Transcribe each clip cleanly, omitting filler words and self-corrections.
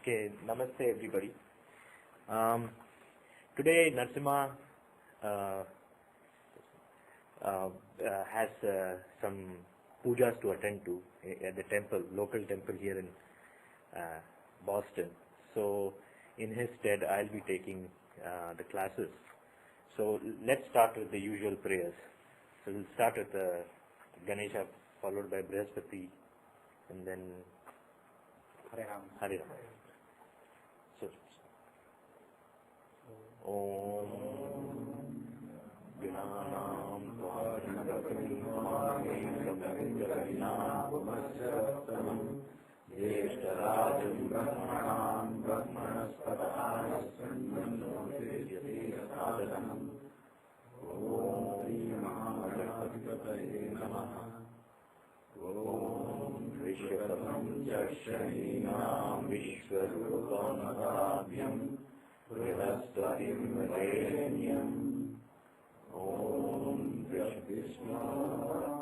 Okay, namaste everybody. Today Narasimha has some pujas to attend to at the temple, local temple here in Boston. So in his stead, I'll be taking the classes. So let's start with the usual prayers. So we'll start with Ganesha, followed by Brihaspati, and then Hare Ram. Hare Ram. So, Om Gyanam Vajnapatimahamekamavikarinapumasyatam Jeshtarajam Brahmanam Brahmanaspatahasannannotesyatesadanam Om Mahaganathipataye Namaha Om Vishwatam Chakshaninam Vishwarupam Madhabhyam Brihaspatiim Varenyam Om Vishnu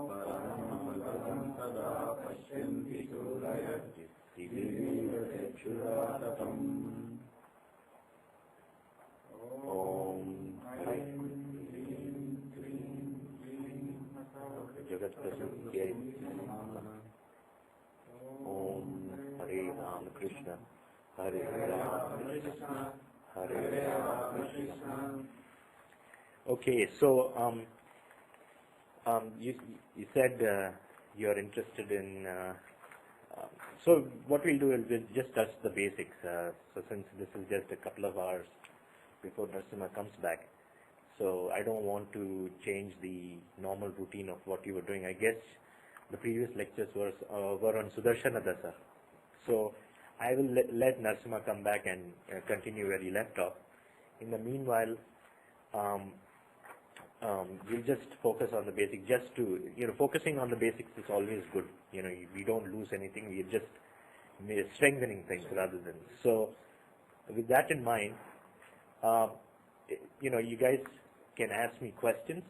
Paramam Sada Pashyanti Suraya Divivachuratatam Om Hrim Krim Jagatprasudhyay Om Hare Ram Krishna Hare Ram Krishna Hare Ram Krishna. Okay, so you said you're interested in. So what we'll do is we'll just touch the basics. So since this is just a couple of hours before Narasimha comes back, so I don't want to change the normal routine of what you were doing. I guess the previous lectures were on Sudarshana Dasa. So I will let Narasimha come back and continue where he left off. In the meanwhile, we'll just focus on the basics. Just to, focusing on the basics is always good. We don't lose anything. We're just strengthening things rather than. So with that in mind, you guys can ask me questions,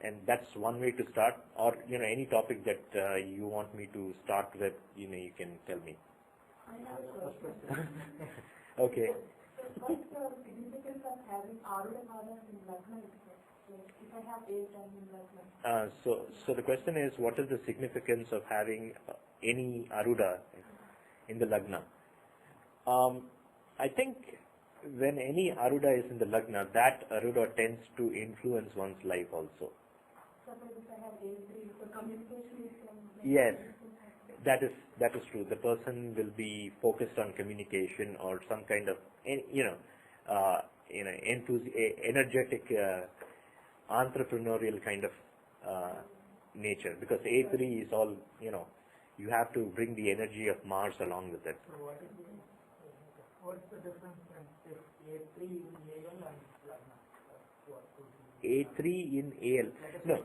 and that's one way to start. Or any topic that you want me to start with, you can tell me. I have a question. Okay. So what's the significance of having Aruda in Lagna? If I have 8 and in Lagna. So the question is, what is the significance of having any Aruda in the Lagna? I think when any Aruda is in the Lagna, that Aruda tends to influence one's life also. Suppose if I have 8, so communication is Yes. That is true. The person will be focused on communication or some kind of energetic entrepreneurial kind of nature, because A3 is all you have to bring the energy of Mars along with it. So what's the difference if A3 in AL and Lagna? A3 in AL. No,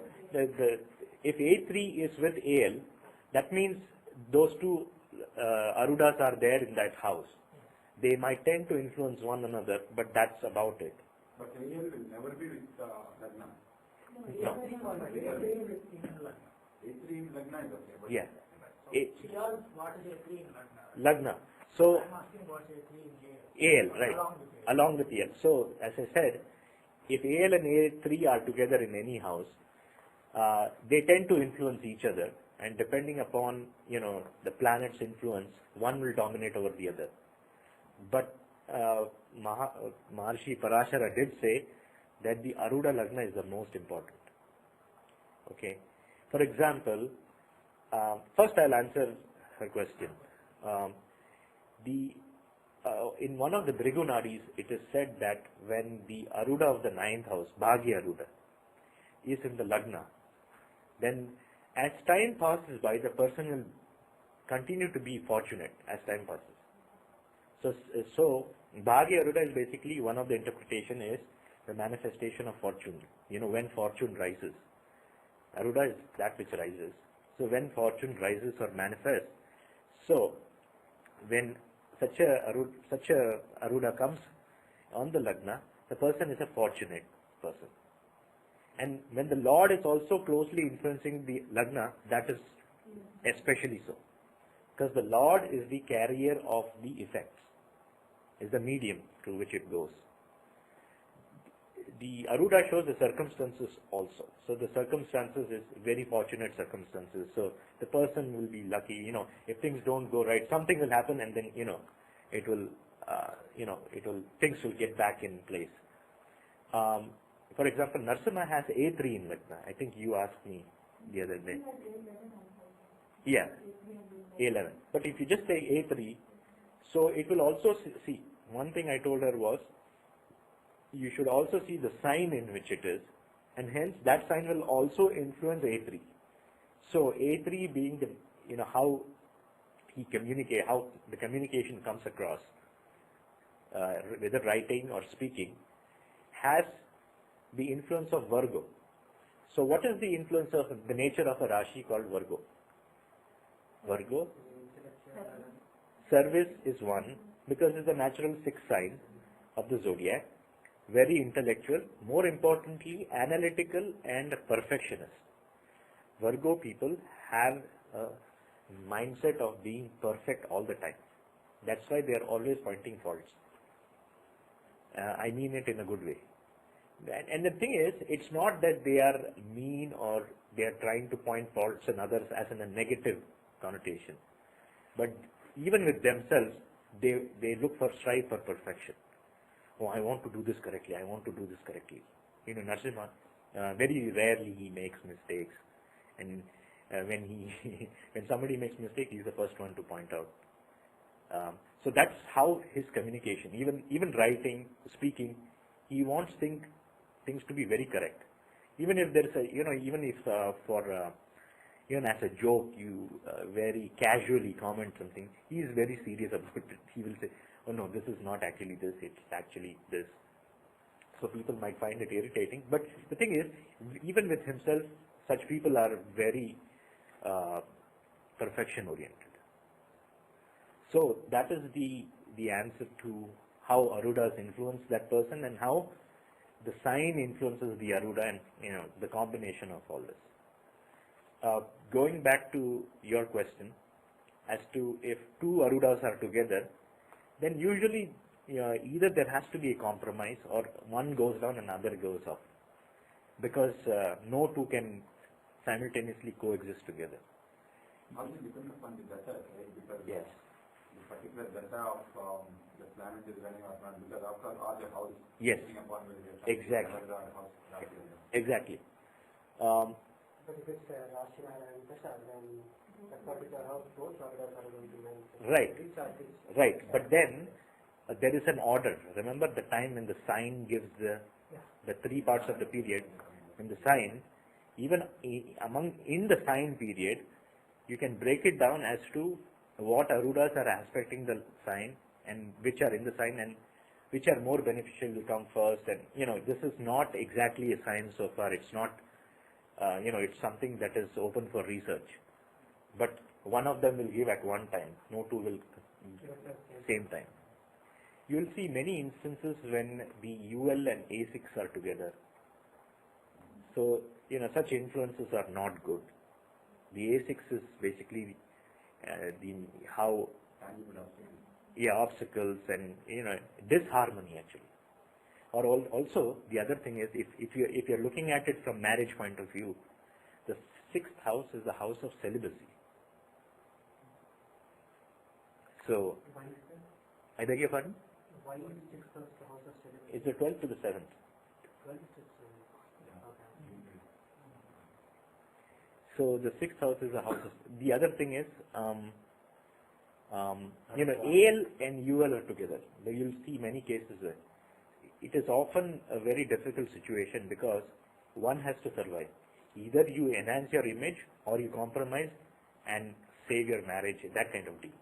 if A3 is with AL, that means those two Arudas are there in that house. They might tend to influence one another, but that's about it. But AL will never be with Lagna. No. A3 in Lagna is okay. But Yeah. What is A3 in Lagna? Lagna. So I'm asking what's A3 in AL, right? Along Along with AL. with AL. So as I said, if AL and A3 are together in any house, they tend to influence each other, and depending upon the planet's influence, one will dominate over the other. But Maharshi Parashara did say that the Aruda Lagna is the most important. Okay. For example, first I'll answer her question. In one of the Brigunadis, it is said that when the Aruda of the 9th house, Bhagya Aruda, is in the Lagna, then as time passes by, the person will continue to be fortunate as time passes. So Bhagya Aruda is basically, one of the interpretation is the manifestation of fortune. When fortune rises, Aruda is that which rises. So when fortune rises or manifests, so when such a Aruda comes on the Lagna, the person is a fortunate person. And when the Lord is also closely influencing the Lagna, that is especially so. Because the Lord is the carrier of the effects. is the medium through which it goes. The Aruda shows the circumstances also. So the circumstances is very fortunate circumstances. So the person will be lucky, if things don't go right, something will happen and then, it will, things will get back in place. For example, Narasimha has A3 in Lagna. I think you asked me the other day. Yeah, A11. But if you just say A3, so it will also see, one thing I told her was, you should also see the sign in which it is, and hence that sign will also influence A3. So A3 being the, how he communicate, how the communication comes across, whether writing or speaking, has the influence of Virgo. So what is the influence of the nature of a Rashi called Virgo? Virgo? Service is one, because it's a natural sixth sign of the zodiac. Very intellectual, more importantly, analytical and perfectionist. Virgo people have a mindset of being perfect all the time. That's why they are always pointing faults. I mean it in a good way. And the thing is, it's not that they are mean or they are trying to point faults in others as in a negative connotation. But even with themselves, they strive for perfection. Oh, I want to do this correctly. I want to do this correctly. Narasimha, very rarely he makes mistakes, and when somebody makes mistake, he's the first one to point out. So that's how his communication, even writing, speaking, he wants things to be very correct. Even if there's even if even as a joke you very casually comment something, he is very serious about it. He will say, oh no, this is not actually this, it's actually this. So people might find it irritating. But the thing is, even with himself, such people are very perfection oriented. So that is the answer to how Arudas influence that person and how the sign influences the Aruda and the combination of all this. Going back to your question as to if two Arudas are together, then usually either there has to be a compromise or one goes down and another goes up, because no two can simultaneously coexist together. Also depends upon the data, right? Because Yes. the particular data of the planet is running or not, because after all the house Yes. depending upon whether they are Exactly. the house Rashi. Exactly. But if it's Rashi and Dasha, then that particular house, both orders are going to manifest. Right. Which are these? Right. But then there is an order. Remember the time when the sign gives the three parts of the period. In the sign, even in the sign period, you can break it down as to what Arudas are aspecting the sign and which are in the sign and which are more beneficial to come first. And this is not exactly a science so far. It's not. It's something that is open for research. But one of them will give at one time. No two will same time. You will see many instances when the UL and A6 are together. So, such influences are not good. The A6 is basically how obstacles and disharmony actually. Or also the other thing is if you're looking at it from marriage point of view, the sixth house is the house of celibacy. So, Why is that? I beg your pardon? Why is sixth house the house of celibacy? It's the 12th to the 7th. 12 to 7. Okay. So the sixth house is the house of. The other thing is, AL and UL are together. You'll see many cases where it is often a very difficult situation because one has to survive. Either you enhance your image or you compromise and save your marriage. That kind of deal.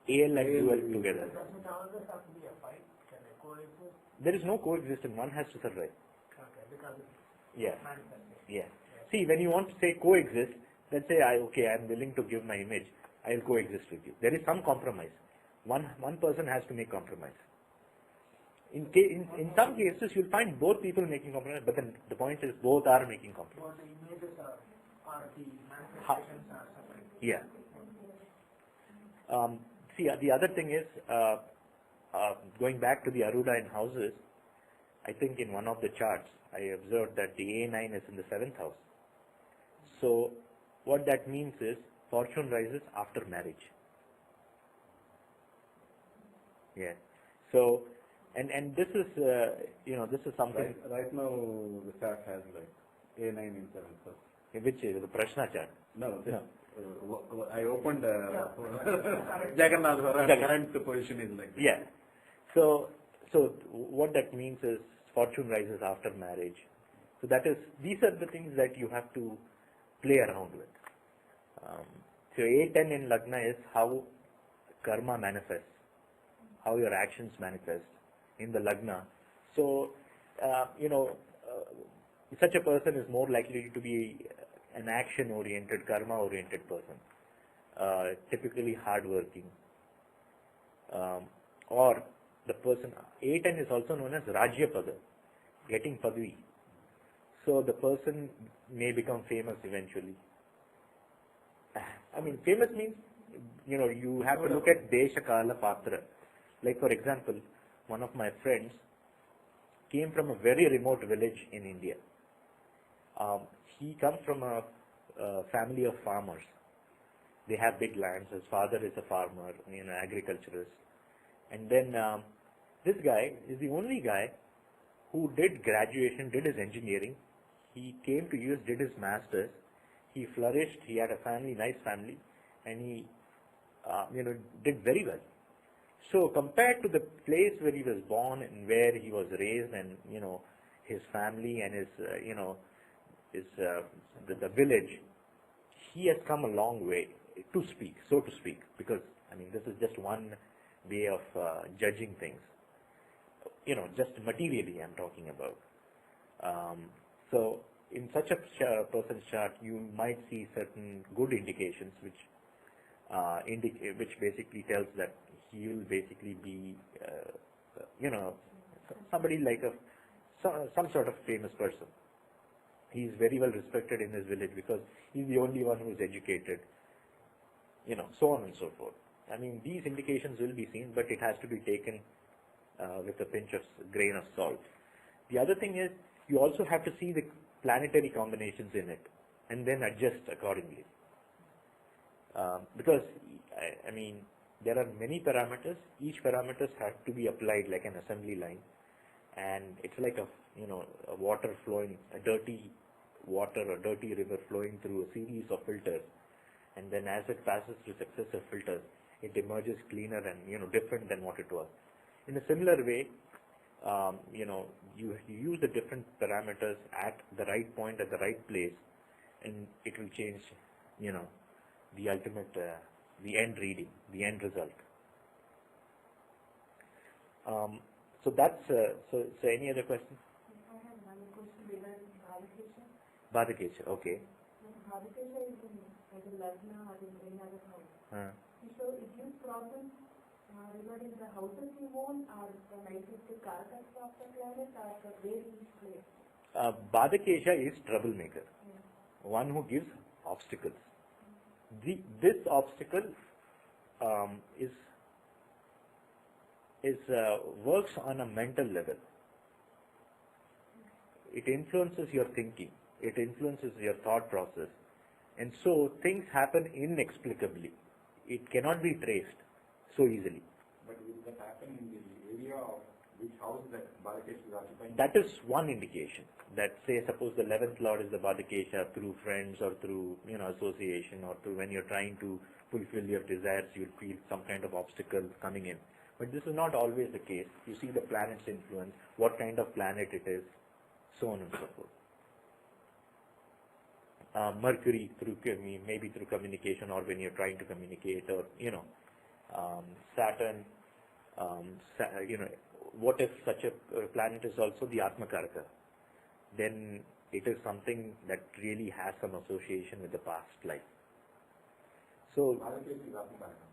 AL and UL together. Doesn't always have to be a fight. Can they coexist? There is no coexistence. One has to survive. Okay, because it's Yeah. manifesting. Yeah. See, when you want to say coexist, let's say I'm willing to give my image. I'll coexist with you. There is some compromise. One person has to make compromise. In some cases, you'll find both people making compromise, but then the point is both are making compromise. So the images are the manifestations are separate. Yeah. See, the other thing is, going back to the Aruda in houses, I think in one of the charts, I observed that the A9 is in the 7th house. So, what that means is, fortune rises after marriage. Yeah. So, and this is, this is something. Right now, the chart has like A9 in 7th house. Which is the Prashna chart. No. I opened Jagannath Hora, the current position is like that. Yeah. So what that means is fortune rises after marriage. So these are the things that you have to play around with. So A10 in Lagna is how karma manifests, how your actions manifest in the Lagna. So, such a person is more likely to be an action-oriented, karma-oriented person, typically hard-working. Or the person, A10 is also known as Rajyapada, getting Padvi. So the person may become famous eventually. I mean, famous means, you have to look at Desha Kala Patra. Like for example, one of my friends came from a very remote village in India. He comes from a family of farmers. They have big lands. His father is a farmer, agriculturist. And then this guy is the only guy who did graduation, did his engineering. He came to US, did his masters. He flourished. He had a family, nice family, and he, did very well. So compared to the place where he was born and where he was raised, and his family and his the village, he has come a long way, so to speak, because this is just one way of judging things. Just materially I'm talking about. So in such a person's chart, you might see certain good indications, which basically tells that he will basically be, somebody like some sort of famous person. He is very well respected in his village because he's the only one who is educated, so on and so forth. These indications will be seen, but it has to be taken with a pinch of grain of salt. The other thing is, you also have to see the planetary combinations in it and then adjust accordingly. Because, there are many parameters. Each parameters have to be applied like an assembly line, and it's like a water flowing, a dirty water or dirty river flowing through a series of filters, and then as it passes through successive filters, it emerges cleaner and different than what it was. In a similar way, you use the different parameters at the right point at the right place, and it will change the ultimate the end reading, the end result. So that's so any other questions? I have one question regarding Bhadakesha. Bhadakesha, okay. Bhadakesha is in the Lagna or in any other house. So it gives problems regarding the houses you own or the magnetic karakas of the planet or the way it is placed. Bhadakesha is troublemaker, one who gives obstacles. This obstacle works on a mental level. It influences your thinking. It influences your thought process, and so things happen inexplicably. It cannot be traced so easily. But will that happen in the area of which house that Bhadakesha is occupying? That is one indication. That say suppose the 11th Lord is the Bhadakesha, through friends or through association, or through when you're trying to fulfill your desires, you'll feel some kind of obstacle coming in. But this is not always the case. You see the planet's influence, what kind of planet it is, so on and so forth. Mercury maybe through communication, or when you're trying to communicate, or Saturn. What if such a planet is also the Atmakaraka? Then it is something that really has some association with the past life. So, Bhadakesha is Atmakaraka.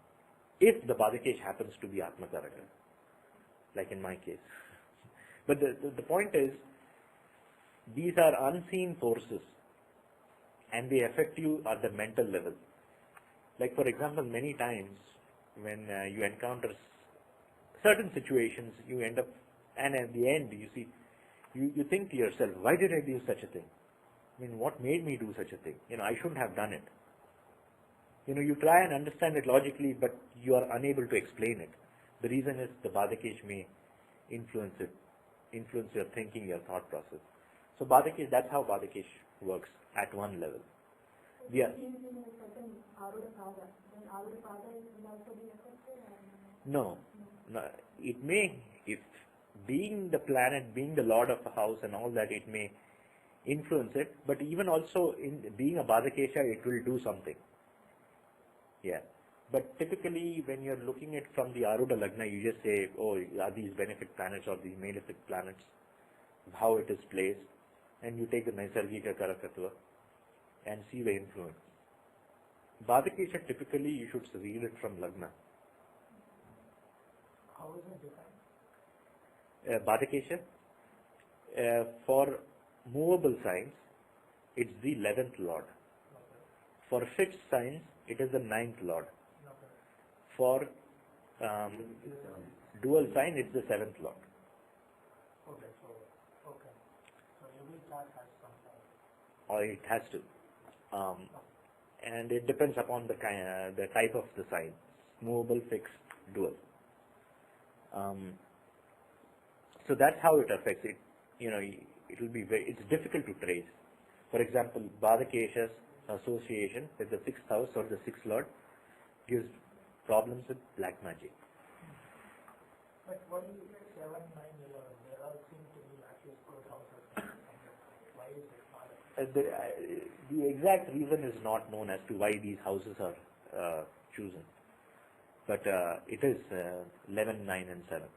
if the Bhadakesh happens to be Atmakaraka, like in my case. But the point is, these are unseen forces, and they affect you at the mental level. Like for example, many times you encounter certain situations, you end up, and at the end, you see, you think to yourself, why did I do such a thing? I mean, what made me do such a thing? I shouldn't have done it. You try and understand it logically, but you are unable to explain it. The reason is the Badakesh may influence your thinking, your thought process. So Badakesh, that's how Badakesh works at one level. Yeah. No. It may, if being the planet, being the lord of a house and all that, it may influence it, but even also in being a Badakesha, it will do something. Yeah. But typically, when you're looking at from the Aruda Lagna, you just say, oh, are these benefic planets or these malefic planets, how it is placed, and you take the Naisargika Karakatva and see the influence. Badakesha, typically, you should read it from Lagna. How is it defined? Badakesha, for movable signs, it's the 11th Lord. For fixed signs, it is the 9th Lord. For dual sign, it's the 7th Lord. Okay, so every chart has some sign. Or it has to. And it depends upon the type of the sign. Movable, fixed, dual. So that's how it affects it. It will be it's difficult to trace. For example, Badakesha's association with the 6th house or the 6th Lord gives problems with black magic. But why 7, 9, 11? They all seem to be actually good houses. Why is it not? The exact reason is not known as to why these houses are chosen. But it is 11, 9 and 7.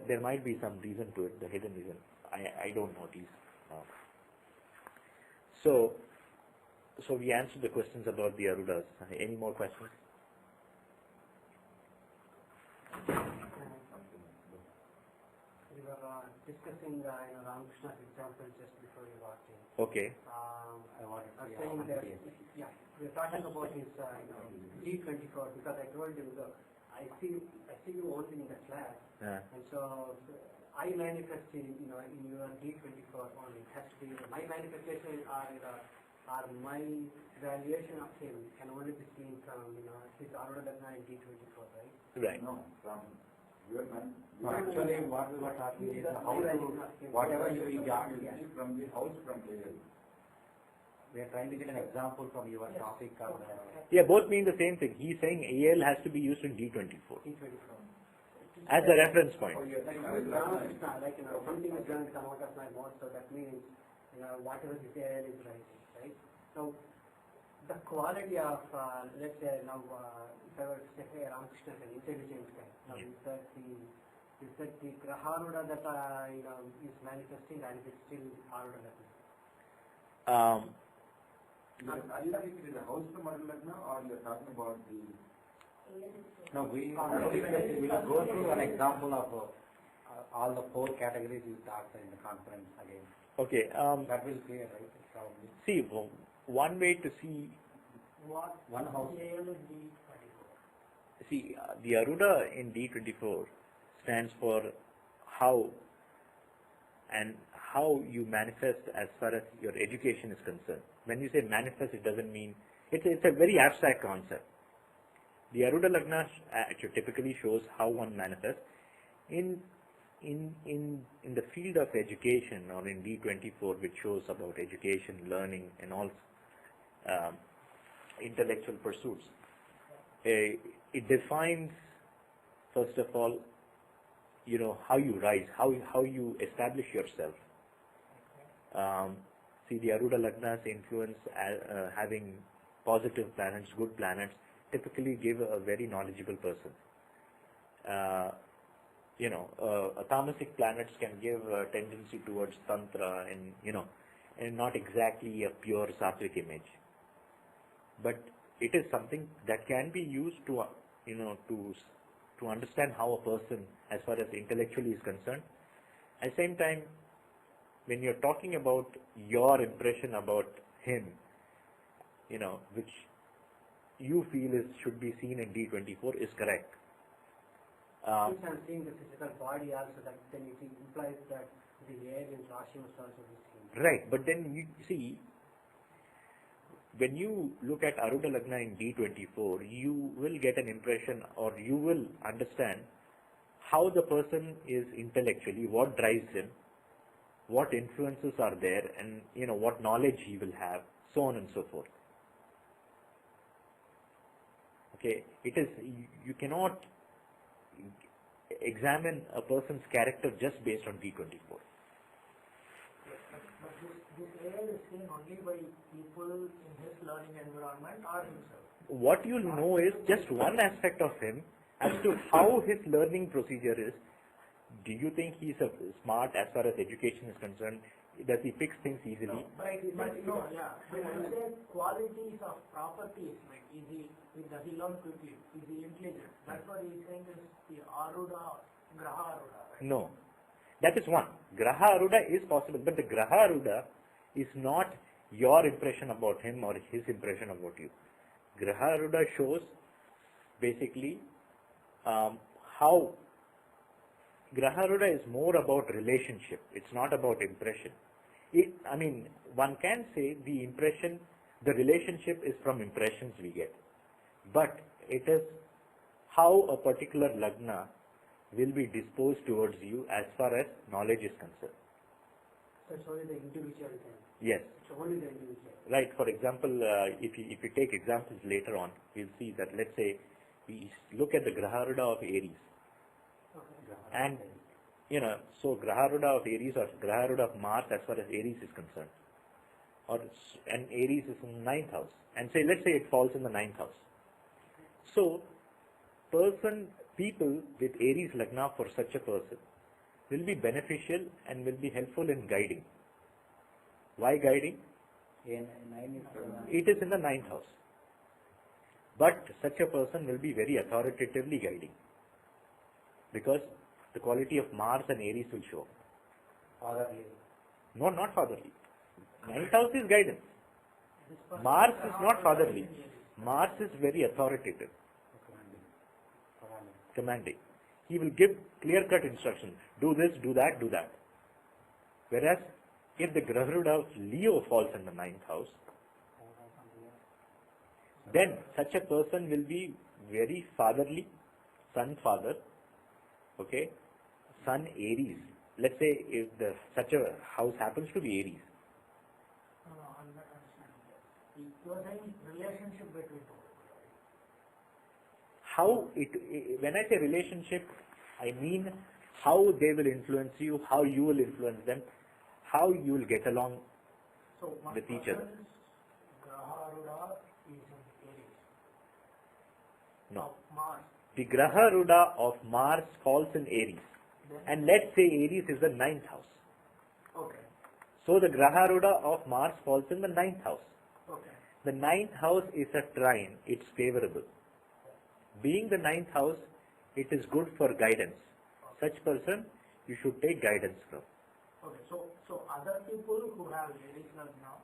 There might be some reason to it, the hidden reason. I don't know these. So we answered the questions about the Arudas. Any more questions? We were discussing Ramakrishna's example just before you walked in. Okay. I was saying that, we're talking about his D24 because I told him, look, I see you only in the class, and so I manifest in your D24 only. It has to be my manifestation or my valuation of him can only be seen from his Aruda Lagna in D24, right? Right. No, from your man. No, actually, what we were talking is how to, whatever you got from the house from there. We are trying to get an example from your topic. Yeah, both mean the same thing. He's saying AL has to be used in D24 D24. as a reference point. Like something is going to come out of my mouth, so that means whatever is there is right. So the quality of let's say now if I were to say Ramakrishna is an intelligent guy. Now is that the Graharuda that is manifesting, and is it still Aruda Lagna? Are you talking about the house from Aruda Lagna, or you are talking about the? No, we will go through an example of all the 4 categories you talked in the conference again. Okay. That will clear, right? Probably. See, one way to see. One house. See, the Aruda in D24 stands for how you manifest as far as your education is concerned. When you say manifest, it doesn't mean it's a very abstract concept. The Aruda Lagna typically shows how one manifests. In the field of education, or in D24, which shows about education, learning, and all intellectual pursuits, it defines, first of all, how you rise, how you establish yourself. See, the Aruda Lagna's influence, having positive planets, good planets, typically give a very knowledgeable person. Tamasic planets can give a tendency towards tantra and not exactly a pure sattvic image. But it is something that can be used to understand how a person, as far as intellectually is concerned. At the same time, when you're talking about your impression about him, which you feel should be seen in D24 is correct. Since I'm seeing the physical body also, that then it implies that the air in Rashi must also be seen. Right, but then you see, when you look at Aruda Lagna in D24, you will get an impression, or you will understand how the person is intellectually, what drives him, what influences are there, and what knowledge he will have, so on and so forth. Okay, you cannot examine a person's character just based on D24. But this air is seen only by people in his learning environment or himself. What you'll know is just one aspect of him as to how his learning procedure is. Do you think he's smart as far as education is concerned? Does he fix things easily? No, but qualities of properties, like does he learn quickly? Is he intelligent? That's what he's saying is the Aruda, Graha Aruda. Right? No. That is one. Graha Aruda is possible, but the Graha Aruda is not your impression about him or his impression about you. Graha Aruda shows basically how Graha Aruda is more about relationship. It's not about impression. One can say the relationship is from impressions we get. But it is how a particular Lagna will be disposed towards you as far as knowledge is concerned. So it's only the individual thing. Yes. It's only the individual. Right. For example, if you take examples later on, we'll see that, let's say, we look at the Graharuda of Aries. Okay. And, so Graharuda of Aries or Graharuda of Mars as far as Aries is concerned. And Aries is in the 9th house. And let's say it falls in the 9th house. So, people with Aries Lagna for such a person will be beneficial and will be helpful in guiding. Why guiding? It is in the 9th house. But such a person will be very authoritatively guiding. Because the quality of Mars and Aries will show. Fatherly. No, not fatherly. 9th house is guidance. Mars is not fatherly. Mars is very authoritative. Commanding. He will give clear-cut instructions. Do this, do that, do that. Whereas, if the Graharuda of Leo falls in the 9th house, then such a person will be very fatherly, sun father, okay, sun Aries. Let's say if such a house happens to be Aries. No, I'm not understanding. You are saying relationship between two. When I say relationship, I mean how they will influence you, how you will influence them, how you will get along with each other. Graharuda is in Aries. No. Mars. The Graharuda of Mars falls in Aries. And let's say Aries is the 9th house. Okay. So the Graharuda of Mars falls in the 9th house. Okay. The 9th house is a trine. It's favorable. Being the 9th house, it is good for guidance. Such person, you should take guidance from. Okay, so other people who have Aries Lagna,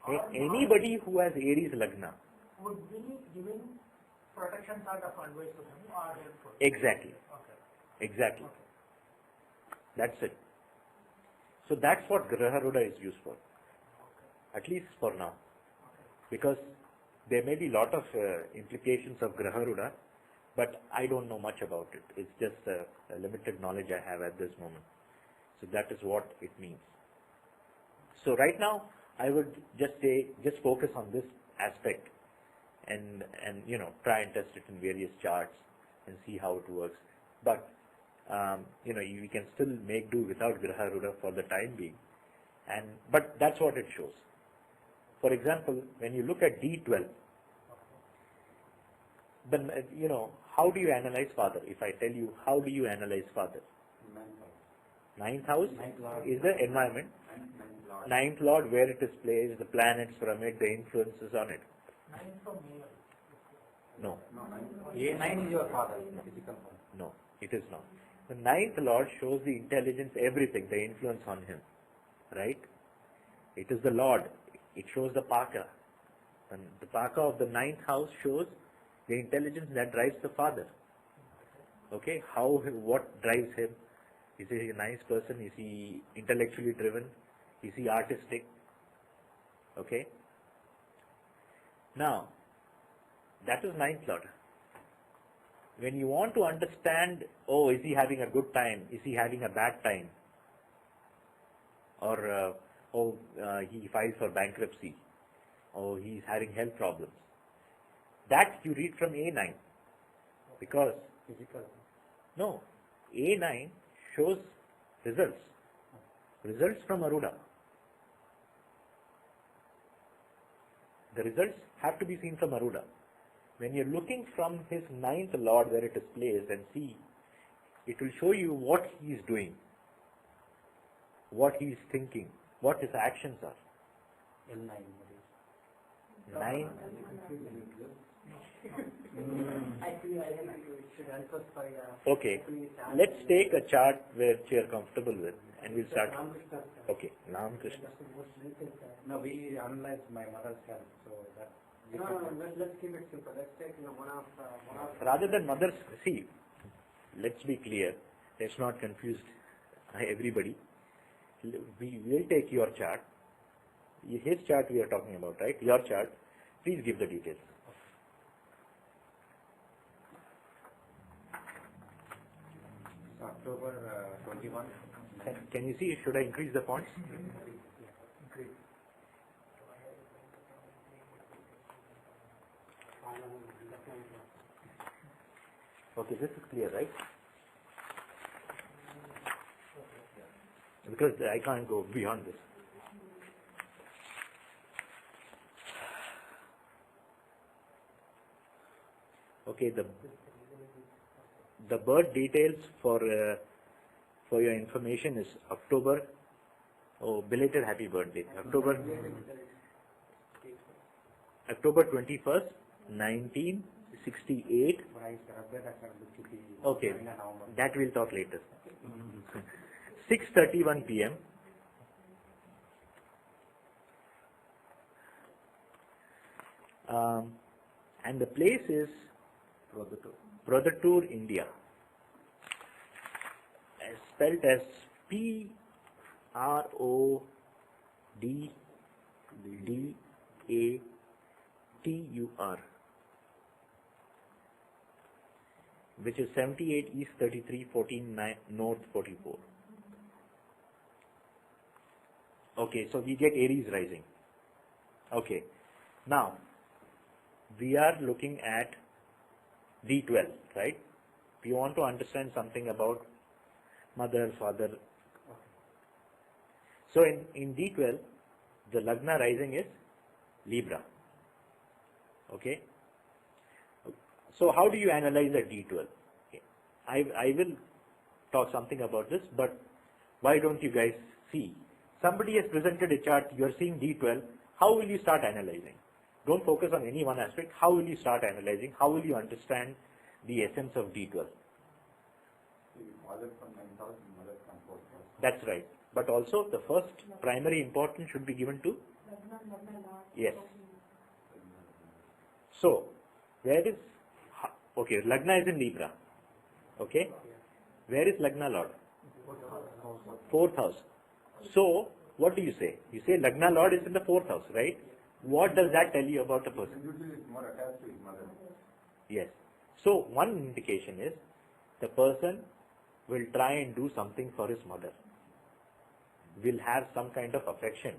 Anybody who has Aries Lagna. Would be giving protection sort of advice to him or helpful? Exactly. Okay. Exactly. Okay. That's it. So that's what Graharuda is used for. Okay. At least for now. Okay. Because there may be a lot of implications of Graharuda, but I don't know much about it. It's just a limited knowledge I have at this moment. So that is what it means. So right now, I would just focus on this aspect and try and test it in various charts and see how it works. But we can still make do without Graharuda for the time being. But that's what it shows. For example, when you look at D12, then how do you analyze father? If I tell you, how do you analyze father? 9th house is the environment. 9th lord, where it is placed, the planets from it, the influences on it. 9th from male. No. 9 is your father, physical father. No, it is not. The 9th lord shows the intelligence, everything, the influence on him. Right? It is the lord. It shows the paka. And the Paka of the 9th house shows the intelligence that drives the father. Okay, what drives him? Is he a nice person? Is he intellectually driven? Is he artistic? Okay. Now, that is 9th lord. When you want to understand, is he having a good time? Is he having a bad time? Or, he files for bankruptcy. Or he is having health problems. That you read from A9. Because, no, A9 shows results. Results from Aruda. The results have to be seen from Aruda. When you're looking from his 9th lord where it is placed and see, it will show you what he is doing, what he is thinking, what his actions are. L9. 9. Actually, I think it should help us by... Okay, let's take a chart which you are comfortable with and we'll start. Okay, Ram Krishna. No, we analyze my mother's health, so that... Let's keep it simple. Let's take one of... Rather than mother's, see, let's be clear, let's not confuse everybody. We will take your chart. His chart we are talking about, right? Your chart. Please give the details. October 21. Can you see? Should I increase the fonts? Okay, this is clear, right? Because I can't go beyond this. Okay, the birth details for your information is October. Oh, belated happy birthday. October 21st, 1968. Okay, that we'll talk later. 6:31 p.m. And the place is Prodhattur, India. Spelled as Proddattur, which is 78 East 33, 14 North 44. Okay, so we get Aries rising. Okay, now we are looking at D12, right? We want to understand something about mother, father. So in D12, the Lagna rising is Libra. Okay. So how do you analyze a D12? Okay. I will talk something about this, but why don't you guys see? Somebody has presented a chart, you are seeing D12, how will you start analyzing? Don't focus on any one aspect, how will you start analyzing? How will you understand the essence of D12? That's right. But also the first primary importance should be given to? Yes. So, where is, okay, Lagna is in Libra. Okay. Where is Lagna Lord? 4th house. So, what do you say? You say Lagna Lord is in the 4th house, right? What does that tell you about a person? Usually it's more attached to his mother. Yes. So, one indication is the person will try and do something for his mother. Will have some kind of affection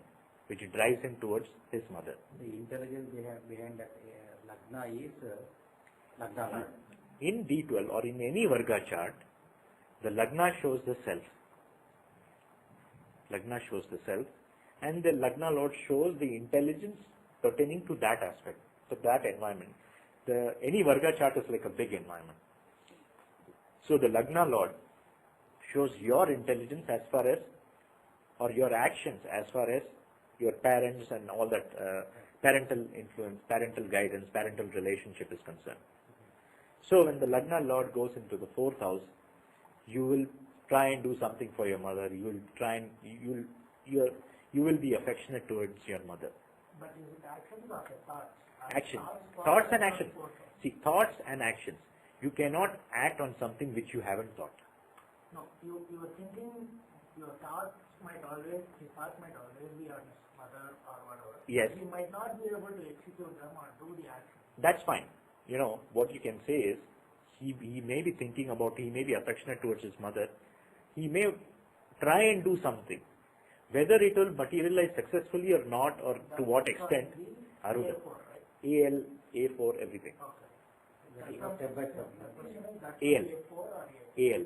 which drives him towards his mother. The intelligence behind that Lagna is Lagna Lord. In D12 or in any Varga chart, the Lagna shows the self. Lagna shows the self, and the Lagna Lord shows the intelligence pertaining to that aspect, to that environment. Any Varga chart is like a big environment. So the Lagna Lord shows your intelligence as far as, or your actions as far as your parents and all that parental influence, parental guidance, parental relationship is concerned. So when the Lagna Lord goes into the 4th house, you will try and do something for your mother. You will try and you will be affectionate towards your mother. But is it actions or thoughts? Actions. Thoughts and actions. See, thoughts and actions. You cannot act on something which you haven't thought. No, you were thinking your thoughts might always, his thoughts might always be on his mother or whatever. Yes. He might not be able to execute them or do the action. That's fine. You know, what you can say is, he may be thinking about, he may be affectionate towards his mother. He may try and do something. Whether it will materialize successfully or not, or to what extent, Aruda. AL, A4, everything. AL. AL.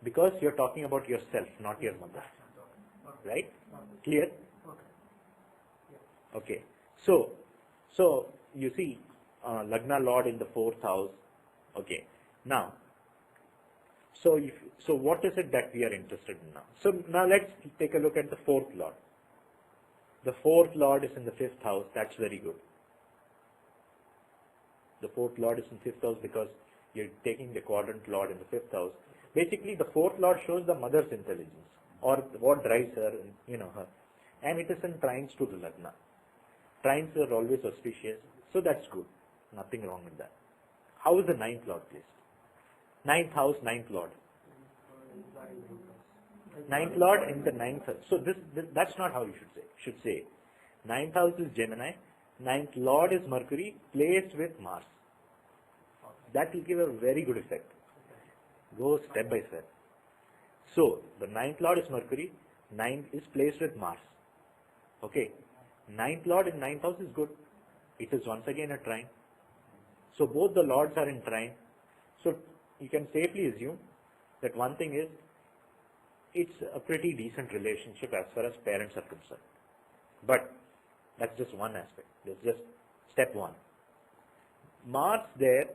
Because you're talking about yourself, not your mother. Right? Clear? Okay. So you see, Lagna Lord in the 4th house. Okay. Now, so what is it that we are interested in now? So now let's take a look at the 4th Lord. The 4th Lord is in the 5th house. That's very good. The 4th Lord is in 5th house because you're taking the quadrant Lord in the 5th house. Basically, the 4th Lord shows the mother's intelligence or what drives her, her. And it is in trines to the Lagna. Trines are always auspicious. So that's good. Nothing wrong with that. How is the 9th Lord placed? 9th house, 9th Lord. 9th Lord in the 9th house. So that's not how you should say. 9th house is Gemini. 9th Lord is Mercury placed with Mars. That will give a very good effect. Go step by step. So, the 9th Lord is Mercury. 9th is placed with Mars. Okay. 9th Lord in 9th house is good. It is once again a trine. So, both the Lords are in trine. So, you can safely assume that one thing is, it's a pretty decent relationship as far as parents are concerned. But, that's just one aspect. That's just step one. Mars there,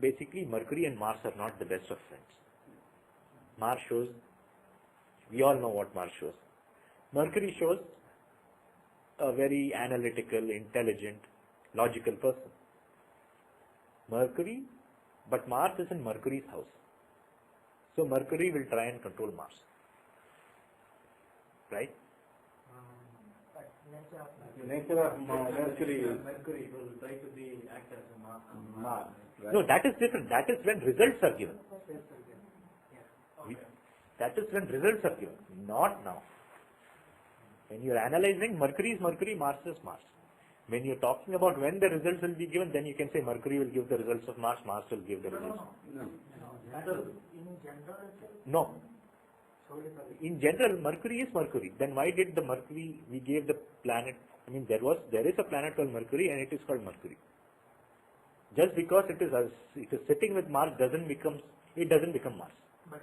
basically Mercury and Mars are not the best of friends. Mars shows, we all know what Mars shows. Mercury shows a very analytical, intelligent, logical person. Mercury, but Mars is in Mercury's house. So Mercury will try and control Mars. Right? Nature of Mercury will try to be act as a Mars. Right? No, that is different. That is when results are given. That is when results are given, not now. When you are analyzing, Mercury is Mercury, Mars is Mars. When you are talking about when the results will be given, then you can say Mercury will give the results of Mars, Mars will give the results. No. In general, Mercury is Mercury. Then why did the Mercury, we gave the planet, there is a planet called Mercury and it is called Mercury. Just because it is sitting with Mars doesn't become Mars. But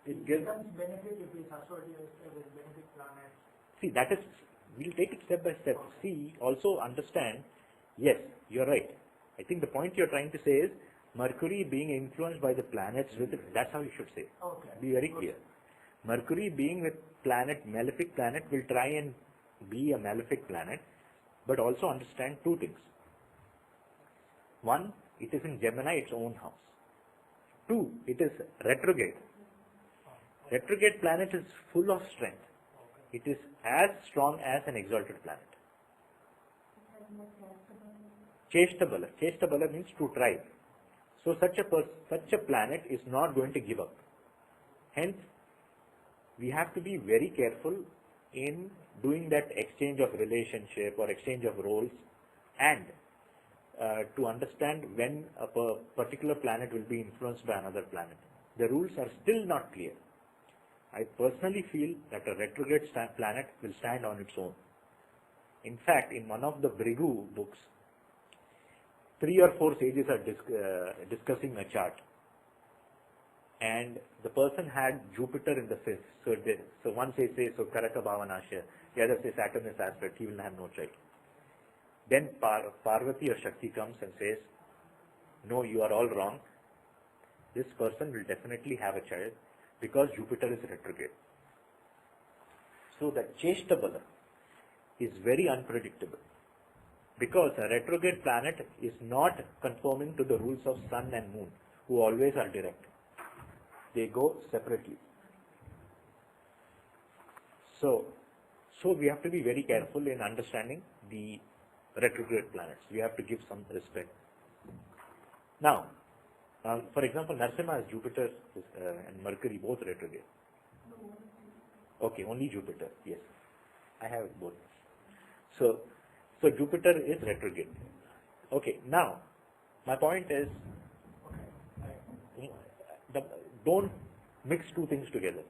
It gives, becomes benefit if it's associated with benefit planet. see, that is, we'll take it step by step. See, also understand, yes, you're right. I think the point you're trying to say is, Mercury being influenced by the planets with it, that's how you should say. Okay. Be very clear. Mercury being with malefic planet will try and be a malefic planet, but also understand two things. One, it is in Gemini, its own house. Two, it is retrograde. Retrograde planet is full of strength. It is as strong as an exalted planet. Cheshtabala. Cheshtabala means to try. So such a planet is not going to give up. Hence, we have to be very careful in doing that exchange of relationship or exchange of roles, and to understand when a particular planet will be influenced by another planet. The rules are still not clear. I personally feel that a retrograde planet will stand on its own. In fact, in one of the Brigu books, 3 or 4 sages are discussing a chart. And the person had Jupiter in the 5th. So one says, so Karaka Bhavanasha. The other says Saturn is aspect, he will have no child. Then Parvati or Shakti comes and says, no, you are all wrong. This person will definitely have a child because Jupiter is retrograde. So the Cheshtabala is very unpredictable, because a retrograde planet is not conforming to the rules of Sun and Moon, who always are direct. They go separately. So we have to be very careful in understanding the retrograde planets. We have to give some respect. Now, for example, Narasimha has Jupiter and Mercury both retrograde. Okay, only Jupiter, yes. I have it both. So Jupiter is retrograde. Okay, now, my point is, don't mix two things together.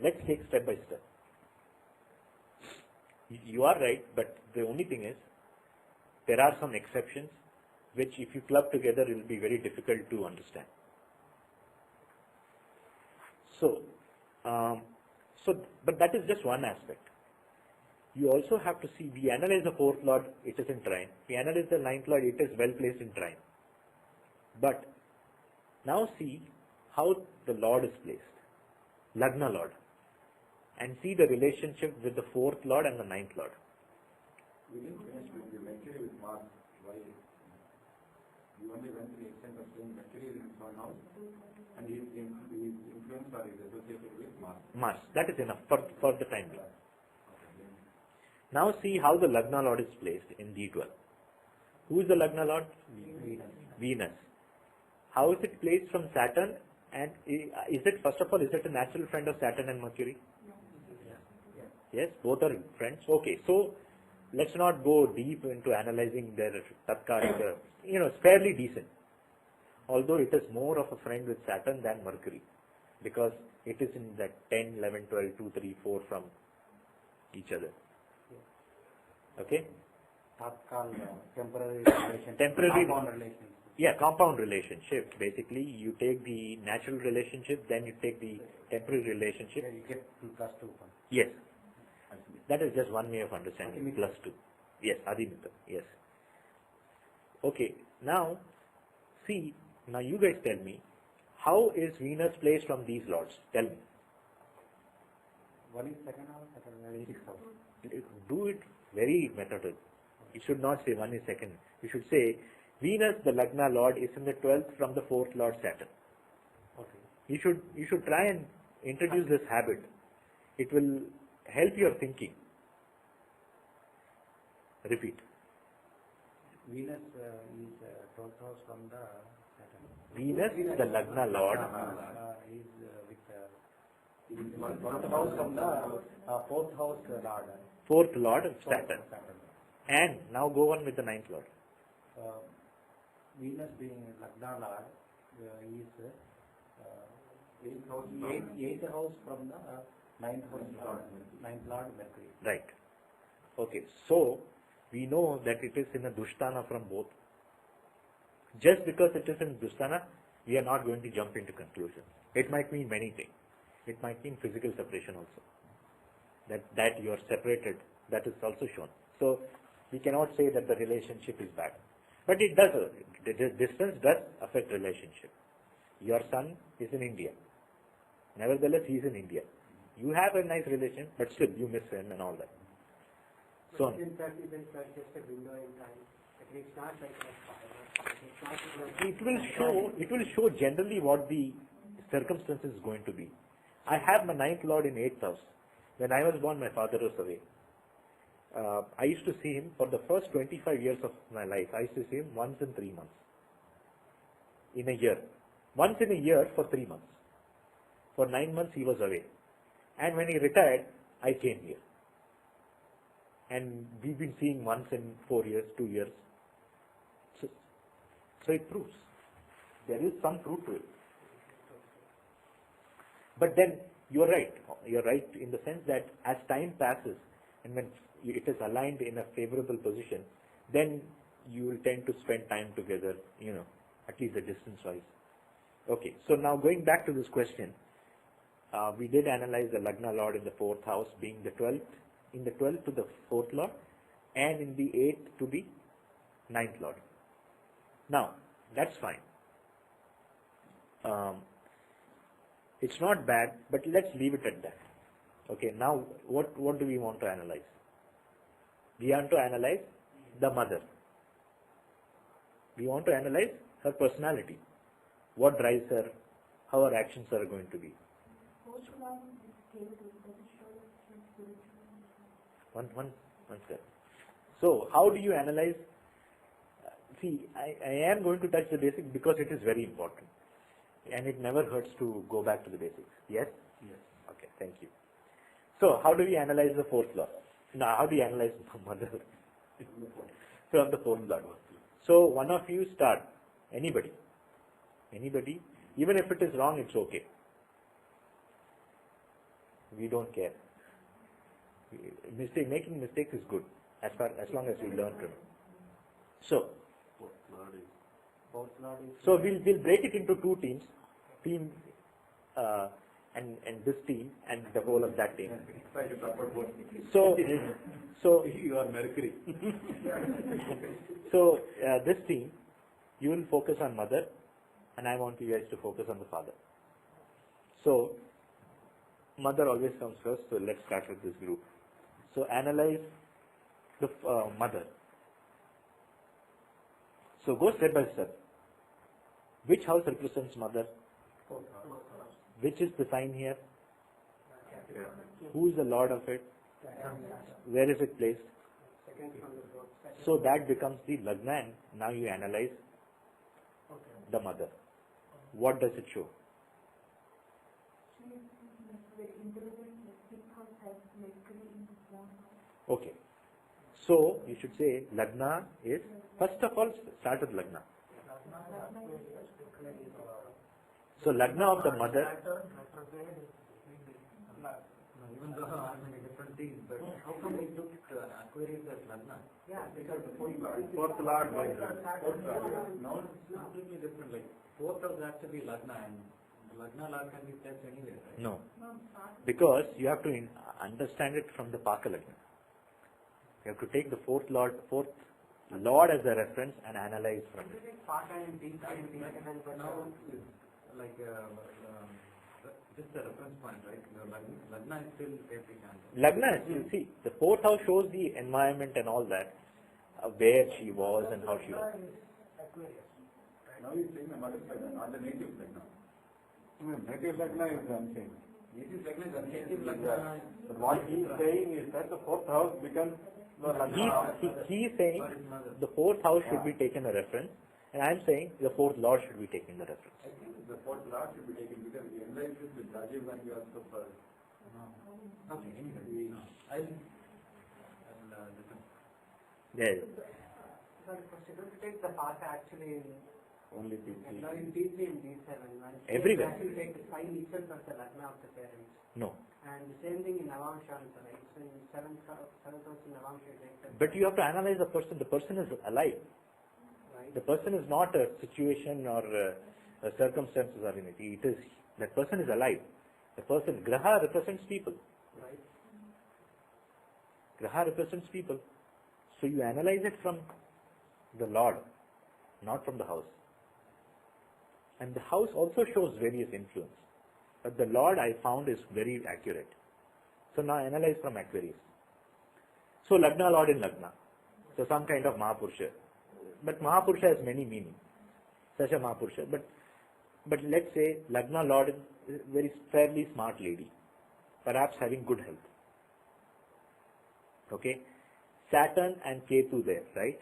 Let's take step by step. You are right, but the only thing is, there are some exceptions which if you club together it will be very difficult to understand. But that is just one aspect. You also have to see, we analyze the fourth lord, it is in trine. We analyze the ninth lord, it is well placed in trine. But now see how the lord is placed, Lagna lord, and see the relationship with the fourth lord and the ninth lord. We didn't finish with the Mercury with Mars. Why? You only went to the extent of saying Mercury is in his own house, and his influence or is associated with Mars. Mars, that is enough for the time being. Now see how the Lagna lord is placed in D12. Who is the Lagna lord? Venus. How is it placed from Saturn? And is it, first of all, is it a natural friend of Saturn and Mercury? Yes, both are friends. Okay, so let's not go deep into analyzing their Tatkarika. It's fairly decent. Although it is more of a friend with Saturn than Mercury, because it is in that 10, 11, 12, 2, 3, 4 from each other. Okay? Temporary relationship. Compound relationship. Yeah, compound relationship. Basically, you take the natural relationship, then you take the temporary relationship. Yeah, you get plus 2. Yes. That is just one way of understanding. Plus 2. Yes, Adimita. Yes. Okay. Now, see, now you guys tell me, how is Venus placed from these lords? Tell me. One is second house, second is sixth house. Do it very methodical. You should not say one is second. You should say, Venus, the Lagna lord, is in the 12th from the 4th lord Saturn. Okay. You should try and introduce this habit. It will help your thinking. Repeat. Venus is 12th house from the Saturn. Venus, the Lagna lord, is with 12th house from the 4th house lord. 4th lord Saturn. And now go on with the 9th lord. Venus being Lagna lord is 8th house from the 9th house lord, 9th lord Mercury. Right. Okay. So we know that it is in a Dushtana from both. Just because it is in Dushtana, we are not going to jump into conclusions. It might mean many things. It might mean physical separation also. That you are separated, that is also shown. So we cannot say that the relationship is bad. But it does, the distance does affect relationship. Your son is in India. Nevertheless, he is in India. You have a nice relation, but still you miss him and all that. So in fact, it is just a window in time. It's not like that. it will show generally what the circumstances is going to be. I have my 9th lord in 8th house. When I was born, my father was away. I used to see him for the first 25 years of my life. I used to see him once in 3 months. In a year. Once in a year for 3 months. For 9 months he was away. And when he retired, I came here. And we've been seeing once in 4 years, 2 years. So it proves. There is some truth to it. But then, you're right. You're right in the sense that as time passes, and when it is aligned in a favorable position, then you will tend to spend time together, at least the distance-wise. Okay, so now going back to this question, we did analyze the Lagna Lord in the 4th house being the 12th, in the 12th to the 4th Lord, and in the 8th to the 9th Lord. Now, that's fine. It's not bad, but let's leave it at that. Okay, now what do we want to analyze? We want to analyze the mother. We want to analyze her personality. What drives her, how her actions are going to be. One step. So how do you analyze? See, I am going to touch the basics because it is very important. And it never hurts to go back to the basics. Yes? Yes. Okay, thank you. So how do we analyze the fourth law? Now, how do you analyze the mother? From the fourth law. So one of you start. Anybody. Even if it is wrong, it's okay. We don't care. Making mistakes is good, as long as you learn from it. So we'll break it into two teams. Team and this team and the whole of that team. So You are Mercury. So this team, you will focus on mother, and I want you guys to focus on the father. So mother always comes first, so let's start with this group. So analyze the mother. So go step by step. Which house represents mother? Which is the sign here? Who is the lord of it? Where is it placed? So that becomes the Lagna, and now you analyze the mother. What does it show? She is very intelligent, his house has Mercury in his own house. Okay. So you should say Lagna is, first of all, start with Lagna. So Lagna of the mother. Even though I'm in a different team, but how come we look at Aquarius as Lagna? Yeah, because the fourth Fourth Lord, no, it's completely different. Like, fourth house has to be Lagna, and Lagna Lord can be placed anywhere, right? No. Because you have to understand it from the Paka Lagna. You have to take the fourth Lord as a reference and analyze from it. But now, like, just the reference point, right? Lagna is still every chance. Lagna, you see, the fourth house shows the environment and all that, where she was and how she was. Now you're saying the mother's Lagna, not the native Lagna. Native Lagna is unseen. Native Lagna is unseen. Native Lagna. But what he is saying is that the fourth house becomes the Lagna. He is saying the fourth house should be taken a reference, and I am saying the fourth lord should be taken the reference. I think the fourth Lord should be taken because the analysis with Rajiv and you also first. Okay, anyway, I'll listen. Yes. But possible to take the path actually in Only these three. in D3 and D7. Everywhere. Actually take the sign itself as the Lagna of the parents. No. And the same thing in Navamsha, right? So in seventh house in Navamsha, you take the But you have to analyze the person. The person is alive. right? The person is not a situation or circumstances or anything. It is, that person is alive. The person, Graha represents people. Right. Graha represents people. So you analyze it from the Lord, not from the house. And the house also shows various influence. But the Lord I found is very accurate. So now analyze from Aquarius. So Lagna Lord in Lagna. So some kind of Mahapurusha. But Mahapurusha has many meanings. Such a Mahapurusha. But let's say Lagna Lord is a very fairly smart lady. Perhaps having good health. Okay. Saturn and Ketu there, right?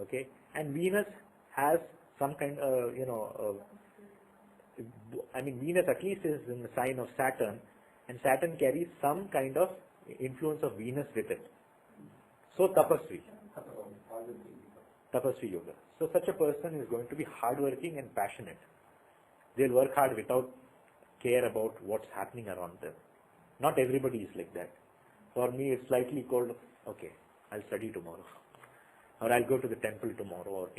Okay. And Venus has some kind Venus at least is in the sign of Saturn, and Saturn carries some kind of influence of Venus with it. So Tapasvi Yoga. So such a person is going to be hardworking and passionate. They'll work hard without care about what's happening around them. Not everybody is like that. For me, it's slightly cold. Okay, I'll study tomorrow. Or I'll go to the temple tomorrow. Or,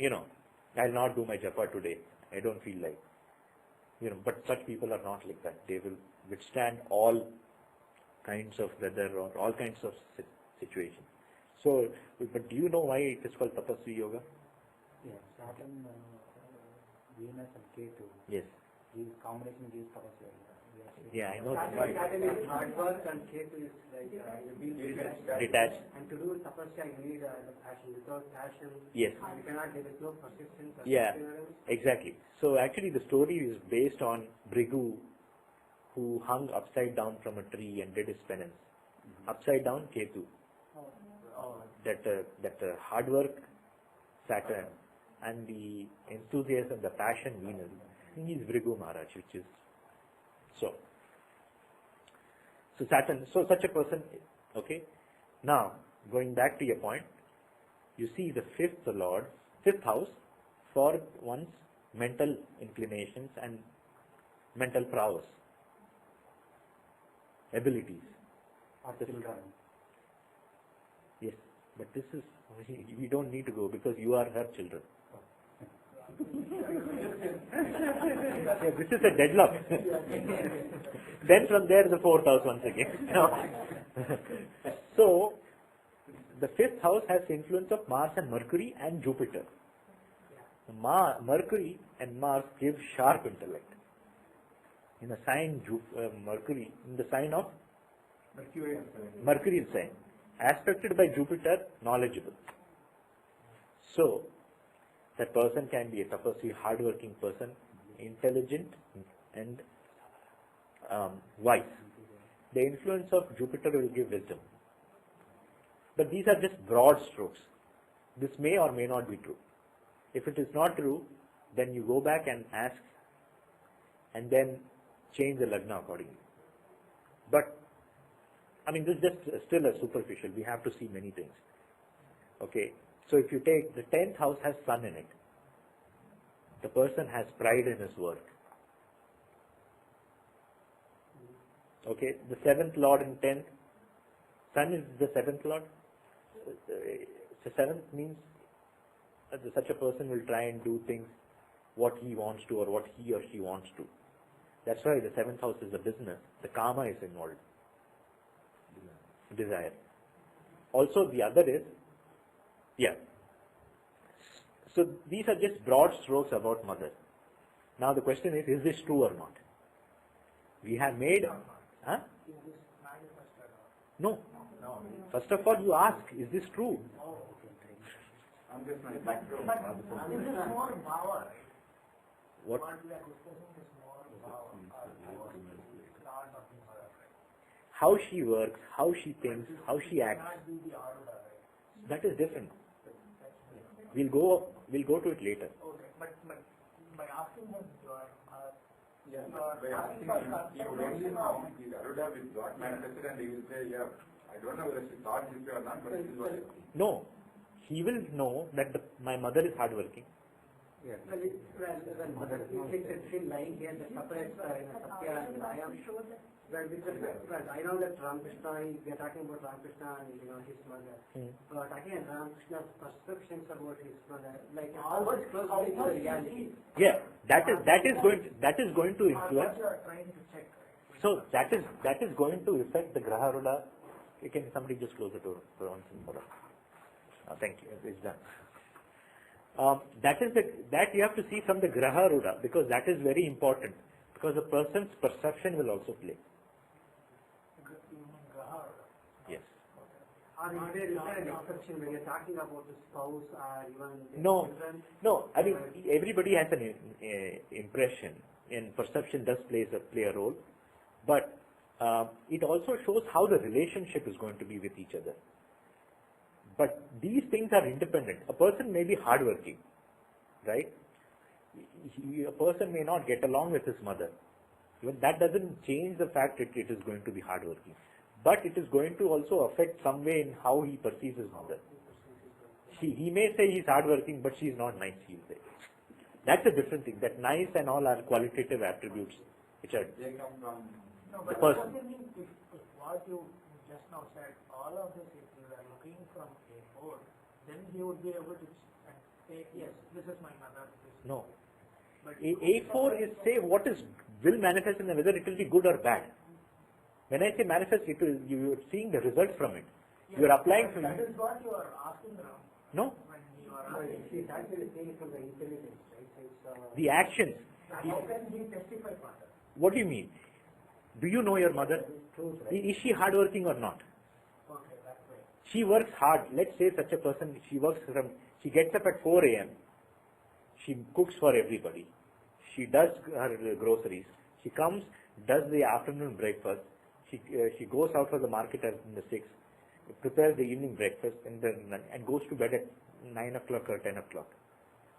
I'll not do my japa today. I don't feel like. But such people are not like that. They will withstand all kinds of weather or all kinds of situations. So, but do you know why it is called Tapasvi Yoga? Yeah, Saturn, Venus and Ketu. Yes. These combination gives Tapasya. Yeah, I know that. Saturn is hard work and Ketu is like being Detached. And to do tapasya, you need the passion. Without passion, Yes. you cannot. There is no persistence. Or Yeah, perseverance. exactly. So actually the story is based on Brigu, who hung upside down from a tree and did his penance. Upside down, Ketu. hard work Saturn and the enthusiasm, the passion Venus, I think he's Vrigu Maharaj, which is so. So Saturn, so such a person, okay. Now, going back to your point, you see the fifth house for one's mental inclinations and mental prowess, abilities. Yes, but this is, we don't need to go because you are her children. Yeah, this is a deadlock. Then from there the fourth house once again. So, the fifth house has the influence of Mars and Mercury and Jupiter. Mercury and Mars give sharp intellect. In a sign Mercury, in the sign of Mercury sign, aspected by Jupiter, knowledgeable. So, that person can be a tapasvi, hardworking person, intelligent and wise. The influence of Jupiter will give wisdom. But these are just broad strokes. This may or may not be true. If it is not true, then you go back and ask and then change the Lagna accordingly. But, I mean, this is just still a superficial. We have to see many things. Okay. So if you take the 10th house has Sun in it, the person has pride in his work. Okay, the 7th Lord in 10th, Sun is the 7th Lord. The 7th means that such a person will try and do things what he wants to or what he or she wants to. That's why the 7th house is a business. The karma is involved. Desire. Also the other is, yeah. So these are just broad strokes about mother. Now the question is this true or not? We have made, huh? No. First of all you ask, is this true? I'm just This is more power. What? What we are discussing is more power. How she works, how she thinks, how she acts. That is different. We'll go to it later. Okay, but by asking him, by asking him, he would only know the Aruda which got manifested and he will say, yeah, I don't know whether she thought this way or not, but this is what it is. No, he will know that my mother is hardworking. well, it's still lying here, the separate, Satya and Mayam. Well, I know that Ramakrishna, we are talking about Ramakrishna and his mother. But again, Ramakrishna's perceptions about his mother, like always closely to the reality. Yeah, that is going to influence. What you are trying to check. So that is going to affect the Graha Aruda. Can somebody just close the door for once and for all? Thank you. It's done. That you have to see from the Graha Aruda because that is very important because the person's perception will also play. Yes. Or is there an exception when you're talking about the spouse or even No, children? no. I mean, everybody has an impression, and perception does play a role, but it also shows how the relationship is going to be with each other. But these things are independent. A person may be hardworking, right? A person may not get along with his mother. Even that doesn't change the fact that it is going to be hardworking. But it is going to also affect some way in how he perceives his mother. He may say he's hardworking, but she's not nice, he'll say. That's a different thing. That nice and all are qualitative attributes, which are They come from No, the but person. what do you mean if what you just now said, all of this, if you are looking from a board, then he would be able to say, yes, this is my mother. No. But A4 is say what is will manifest and whether it will be good or bad. When I say manifest, you are seeing the results from it. You are applying from that it. is what you are asking around No, when you are asking. He's actually saying from the intelligence, right? the actions. How can he testify for that? What do you mean? Do you know your mother? Truth, right? Is she hardworking or not? Okay, that's right. She works hard. Let's say such a person, she gets up at 4 a.m. She cooks for everybody. She does her groceries. She comes, does the afternoon breakfast. She goes out for the market in the 6. prepares the evening breakfast and goes to bed at 9 o'clock or 10 o'clock.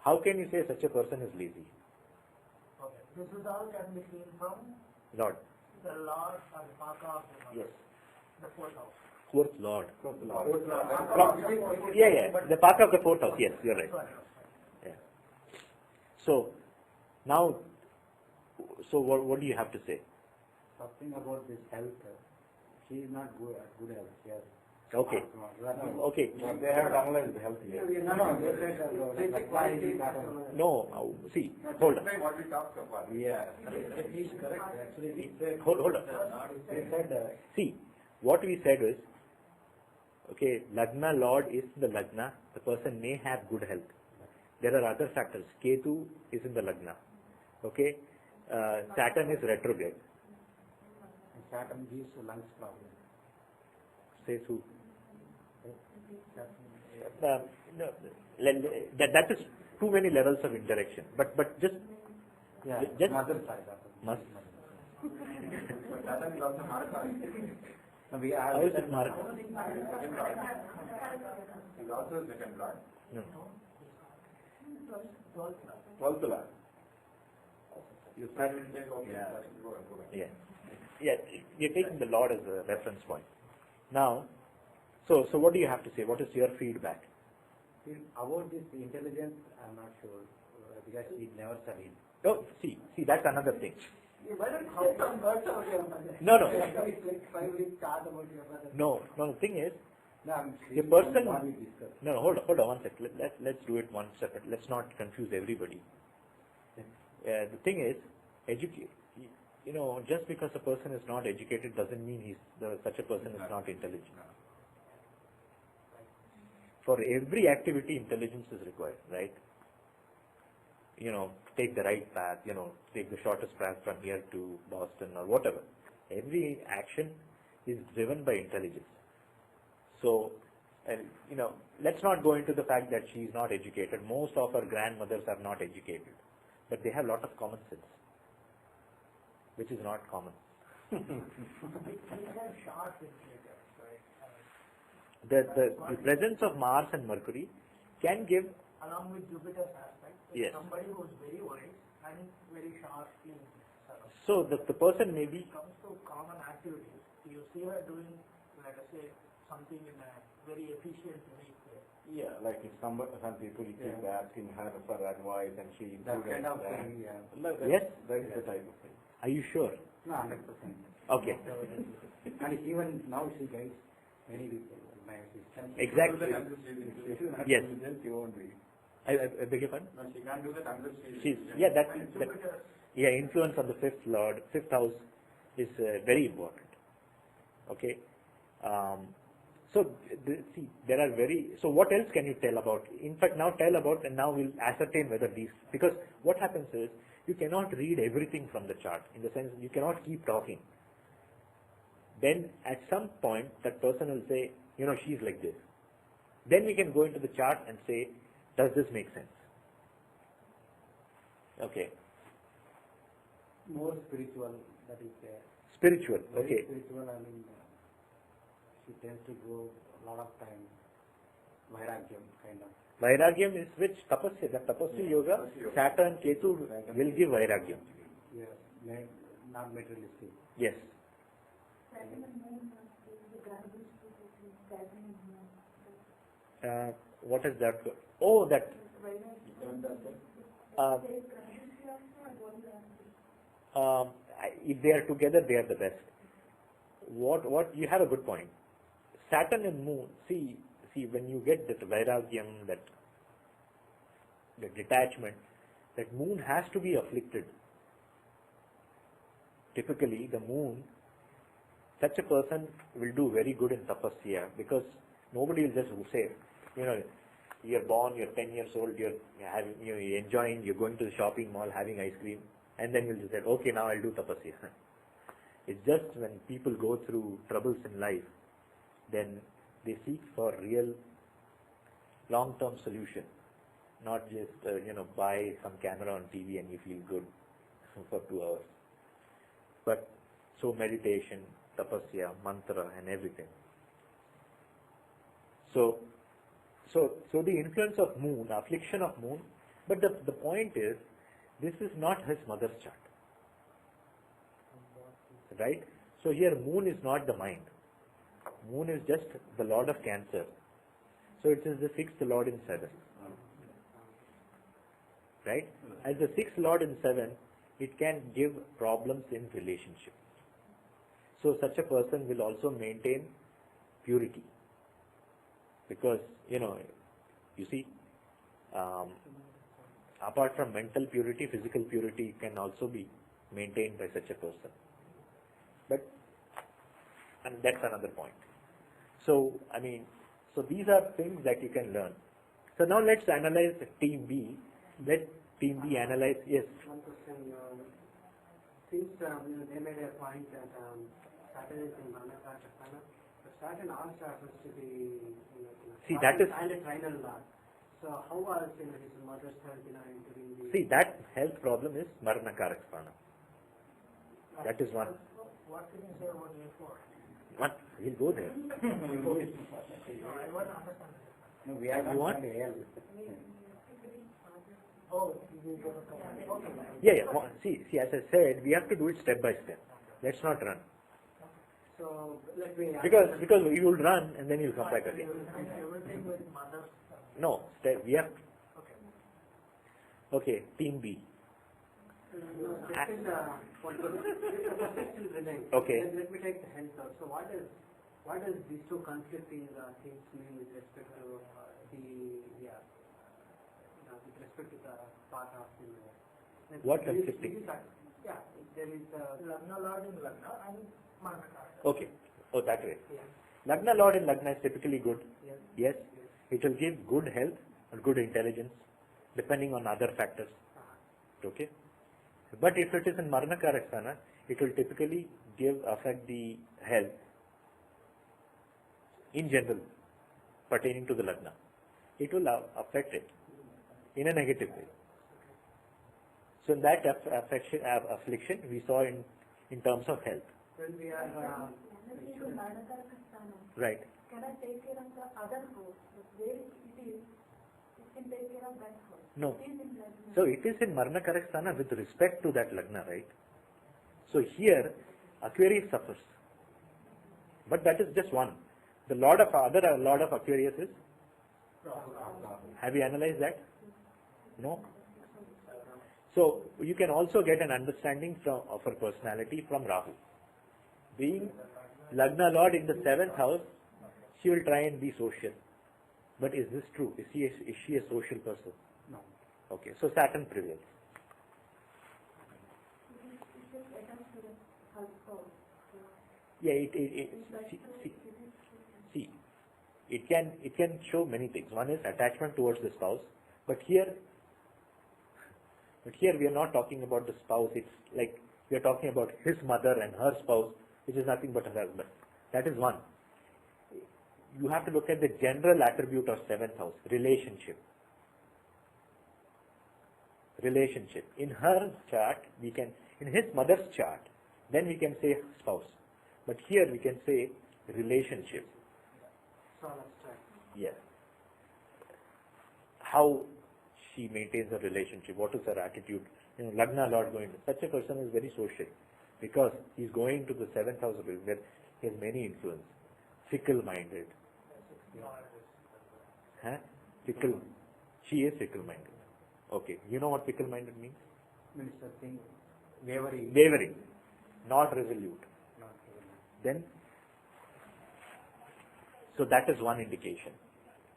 How can you say such a person is lazy? Okay. This is all can be seen from Lord. the Lord or the Paka of the mother. Yes. The fourth house. Fourth Lord. Yeah. The path of the fourth house. Yes, you're right. Yeah. So, now, what do you have to say? Something about this health. She is not good at good health. Yes. Okay. Okay. They have analyzed the health here. No, they said like why is it that? No, see, hold on. What we talked about. Yeah. He's correct. Actually, we said. Hold on. They said. See, what we said is, okay, Lagna Lord is the Lagna. The person may have good health. There are other factors. Ketu is in the Lagna. Okay. Saturn is retrograde. Saturn gives lungs problem. Says who? No, that is too many levels of interaction. But just Mother side. must. Saturn is also Marka. We How have is it Mark? He's also a second lord. No. 12th lab. You said Yeah. Yeah. You're taking the Lord as a reference point. Now, so what do you have to say? What is your feedback? About this intelligence, I'm not sure because we never studied. Oh, see, that's another thing. Why don't you some words about your mother? No. Like 5 minutes chat about your mother. No. The thing is, No, I'm the person. what we discussed. No, hold on one second. Let's do it one separate. Let's not confuse everybody. The thing is, just because a person is not educated doesn't mean such a person is not intelligent. For every activity, intelligence is required, right? Take the right path, take the shortest path from here to Boston or whatever. Every action is driven by intelligence. So, let's not go into the fact that she is not educated. Most of our grandmothers are not educated, but they have a lot of common sense, which is not common. We have sharp intelligence, right? The presence of Mars and Mercury can give. Along with Jupiter's aspect, Yes. somebody who is very wise and very sharply. So the person may be. When it comes to common activities, you see her doing, let us say, something in a very efficient way. Yeah, like if some people keep asking her for advice and she That do kind of that. thing, yeah. Yes? That is the type of thing. Are you sure? No, 100%. Okay. And even now she guides many people. My assistant. Exactly. If you not Yes. intelligent, you won't be. I beg your pardon? No, she can't do that unless She's, influence on the fifth house is very important. Okay. So what else can you tell about? In fact, now tell about, and now we'll ascertain whether these, because what happens is you cannot read everything from the chart. In the sense, you cannot keep talking. Then at some point, that person will say, she's like this. Then we can go into the chart and say, does this make sense? Okay. more spiritual, that is there. Spiritual, Very okay. spiritual, she tends to go a lot of time, Vairagyam kind of. Vairagyam is which? Tapasya. That Tapasya yoga, Saturn, Ketu will give Vairagyam. Yes, not materialistic. Yes. What is that? Oh, that. If they are together, they are the best. What you have a good point. Saturn and Moon. See, when you get that Vairagyam, that detachment, that Moon has to be afflicted. Typically, the Moon, such a person will do very good in tapasya, because nobody will just say, you're born, you're 10 years old, you're enjoying, you're going to the shopping mall, having ice cream, and then you'll just say, okay, now I'll do tapasya. It's just when people go through troubles in life, then they seek for real long-term solution, not just, buy some camera on TV and you feel good for 2 hours. But, so meditation, tapasya, mantra and everything. So the influence of moon, affliction of moon, but the point is, this is not his mother's chart. Right? So here moon is not the mind. Moon is just the lord of Cancer. So it is the sixth lord in 7. Right? As the sixth lord in 7, it can give problems in relationship. So such a person will also maintain purity. Because, you see, apart from mental purity, physical purity can also be maintained by such a person. And that's another point. So these are things that you can learn. So now let's analyze team B. Let team B analyze, yes. One question, since they made a point that Saturn is in Manakatapana, but Saturn also happens to be See, that is and a trinal lord. So how was his mother's health entering the... See, that health problem is Marana Karakspana. That is one. What can you say about A4? What? We'll go there. I want to understand. No, we have You want? Oh, Yeah. See, as I said, we have to do it step by step. Let's not run. so let me... Because you will run and then you'll come back again. Everything with mother's... No, we have... Okay, team B. No, this is what still remains. Okay. Let me take the health out. So what does these two conflicting things mean with respect to with respect to the part of the... What conflicting? Yeah, there is Lagna Lord in Lagna and Manakara. Okay. Oh, that way. Yeah. Lagna Lord in Lagna is typically good. Yes. Yes. It will give good health or good intelligence depending on other factors. Okay. But if it is in Marana Karakstana, it will typically affect the health in general pertaining to the Lagna. It will affect it in a negative way. So in that affliction we saw in terms of health. When we are... Right. Can I take care of the other house? Where it is, it can take care of that house. No. It is in Lagna. So it is in Marana Karakstana with respect to that Lagna, right? So here Aquarius suffers. But that is just one. The Lord of Aquarius is? Have you analyzed that? No? So you can also get an understanding of her personality from Rahu. Being Lagna Lord in the 7th house, she will try and be social. But is this true? Is she a social person? No. Okay, so Saturn prevails. It is attached to the house. Yeah, see, it can show many things. One is attachment towards the spouse, but here we are not talking about the spouse. It's like we are talking about his mother and her spouse, which is nothing but her husband. That is one. You have to look at the general attribute of 7th house, relationship. Relationship. In her chart, in his mother's chart, then we can say spouse. But here we can say relationship. So let's try. Yes. How she maintains a relationship, what is her attitude. Lagna Lord going, such a person is very social because he is going to the 7th house of where he has many influence. Fickle-minded. Huh? Fickle. She is fickle-minded. Okay. You know what fickle-minded means? Means the thing, wavering. Wavering. Not resolute. Then, so that is one indication.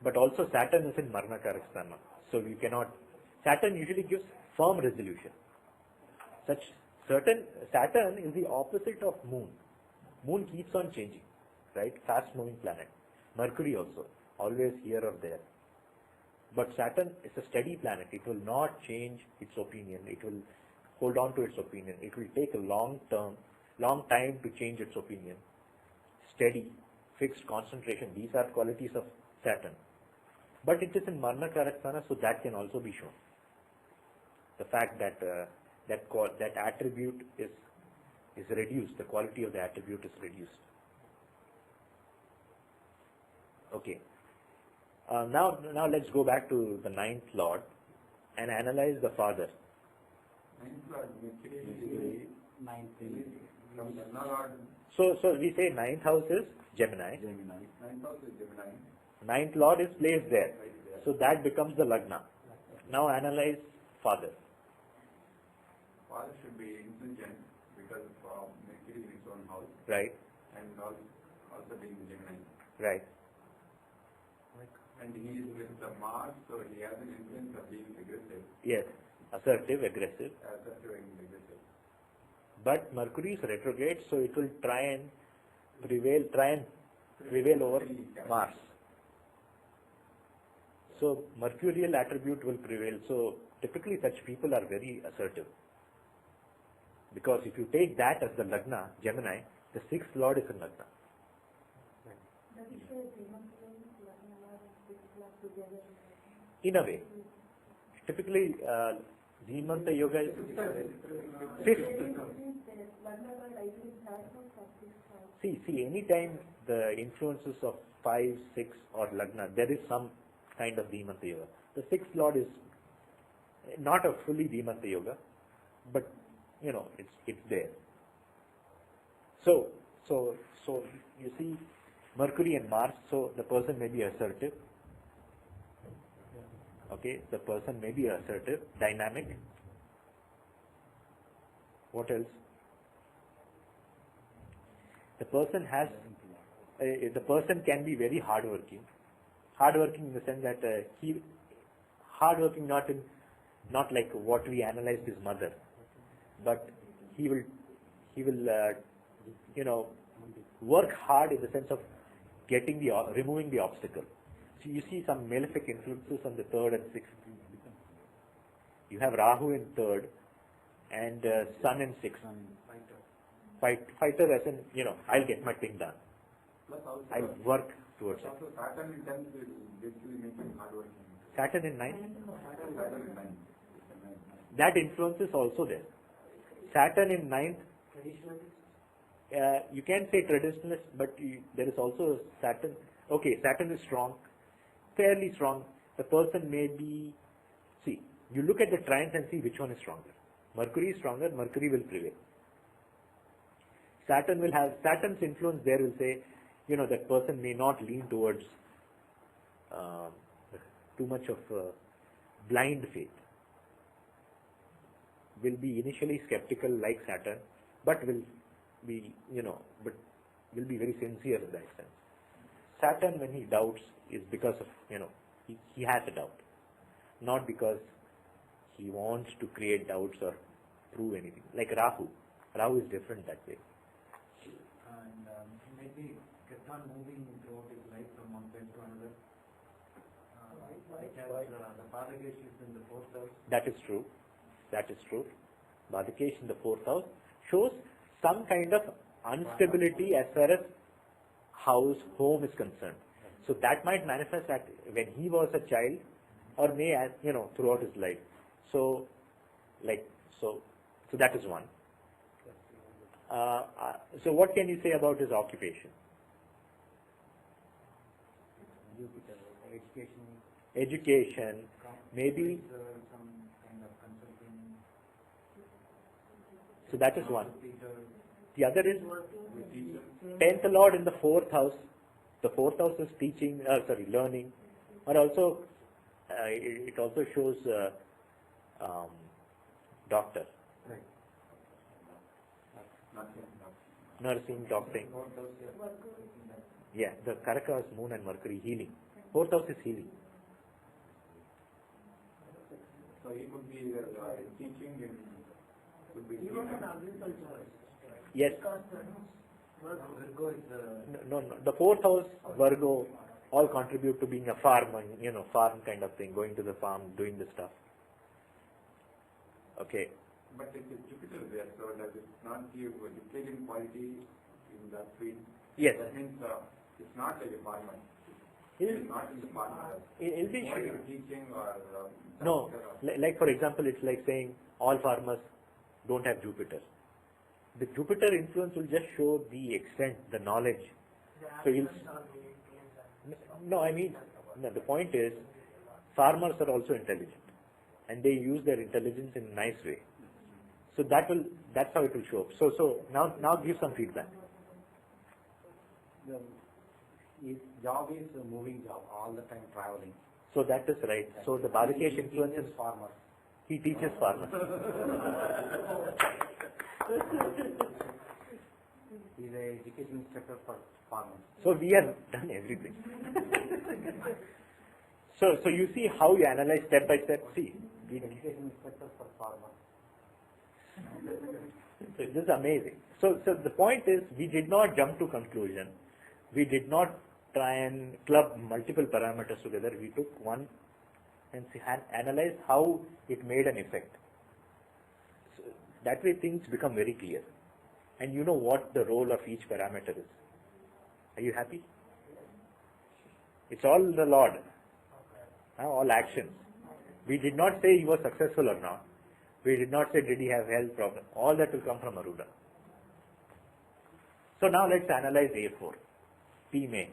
But also Saturn is in Marana Karakstana. So you cannot, Saturn usually gives firm resolution. Saturn is the opposite of Moon. Moon keeps on changing, right? Fast moving planet. Mercury also, always here or there. But Saturn is a steady planet. It will not change its opinion. It will hold on to its opinion. It will take a long time to change its opinion. Steady, fixed concentration. These are qualities of Saturn. But it is in Marana Karakstana, so that can also be shown. The fact that that attribute is reduced, the quality of the attribute is reduced. Okay. Now let's go back to the ninth lord and analyze the father. So we say ninth house is Gemini. Ninth lord is placed there. So that becomes the Lagna. Now analyze father. Father should be intelligent because of Mercury in his own house. Right. And also being Gemini. Right. And he is with the Mars, so he has an influence of being aggressive. Yes. Assertive, aggressive. Assertive and aggressive. But Mercury is retrograde, so it will try and prevail over Mars. So mercurial attribute will prevail. So typically such people are very assertive. Because if you take that as the Lagna, Gemini, the sixth lord is in Lagna. In a way. Typically, Hemanta Yoga is fifth. See, anytime the influences of 5, 6 or Lagna, there is some kind of Hemanta Yoga. The sixth lord is not a fully Hemanta Yoga, but it's there. So you see Mercury and Mars, so the person may be assertive. Okay, the person may be assertive, dynamic. What else? The person can be very hardworking. Hardworking in the sense that hardworking not like what we analyzed his mother, but he will work hard in the sense of removing the obstacle. So you see some malefic influences on the third and sixth. You have Rahu in third and Sun in sixth. Fighter as in, I'll get my thing done. I'll work towards it. Also Saturn in 10th will basically make him hardworking. Saturn in 9th? Saturn in 9th. That influence is also there. Saturn in 9th, you can say traditionalist, but there is also Saturn. Okay, Saturn is strong, fairly strong. The person may be, see, you look at the trines and see which one is stronger. Mercury is stronger, Mercury will prevail. Saturn's influence there will say, that person may not lean towards too much of blind faith. Will be initially skeptical like Saturn, but will be very sincere in that sense. Saturn, when he doubts, is because of, he has a doubt. Not because he wants to create doubts or prove anything. Like Rahu. Rahu is different that way. And maybe kept on moving throughout his life from one place to another. The Bhadakesh is in the fourth house. That is true. Bhadakesh in the fourth house shows some kind of instability as far as home is concerned. So that might manifest that when he was a child, or may as throughout his life. So that is one. So what can you say about his occupation? Education, maybe. Some kind of consulting. So that is one. The other is 10th lord in the fourth house. The fourth house is teaching, learning, or also it also shows doctor. Right. Nursing, doctoring. Yeah, the Karaka is moon and Mercury, healing. Fourth house is healing. So he could be teaching in, could be Yes. Virgo is No. The fourth house, Virgo, all contribute to being a farmer, farm kind of thing, going to the farm, doing the stuff. Okay. But it is Jupiter there, so does it not give a dictating quality in that field? Yes. That means it's not like a farmer. It It's not in the farmer. will be Or you're teaching or... No, like for example, it's like saying all farmers don't have Jupiter. The Jupiter influence will just show the extent, the knowledge. So no, I mean, No, the point is, farmers are also intelligent, and they use their intelligence in a nice way. So that's how it will show up. So now give some feedback. His job is a moving job, all the time traveling. So that is right. So the Bharikesh influences farmers. He teaches farmers. He's an education instructor for farmers. So we have done everything. So you see how you analyze step by step. See, Education instructor for farmers. this is amazing. So the point is, we did not jump to conclusion. We did not try and club multiple parameters together. We took one and analyzed how it made an effect. So that way things become very clear. And you know what the role of each parameter is. Are you happy? It's all the Lord. All actions. We did not say he was successful or not. We did not say did he have health problem. All that will come from Aruda. So now let's analyze A4. Team A.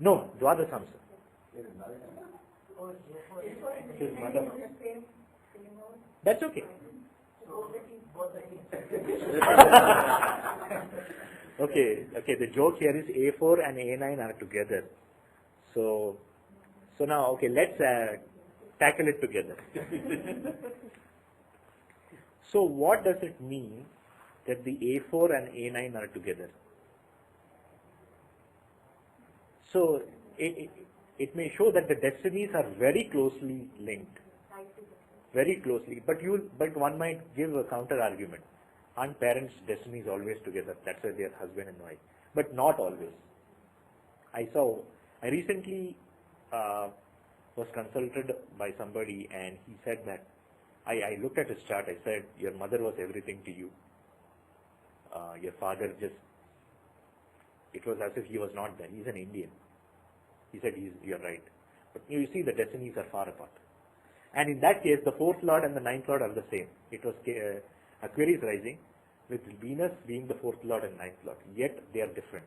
No, Dvadasamsa. His mother. That's okay. Okay, the joke here is A4 and A9 are together. So now, okay, let's tackle it together. So what does it mean that the A4 and A9 are together? So it may show that the destinies are very closely linked. Very closely. But one might give a counter argument. Aren't parents' destinies always together? That's why they are husband and wife. But not always. I recently was consulted by somebody, and he said that I looked at his chart. I said, your mother was everything to you. Your father it was as if he was not there. He's an Indian. He said, you're right. But you see, the destinies are far apart. And in that case, the 4th Lord and the 9th Lord are the same. It was Aquarius rising, with Venus being the 4th Lord and 9th Lord. Yet they are different.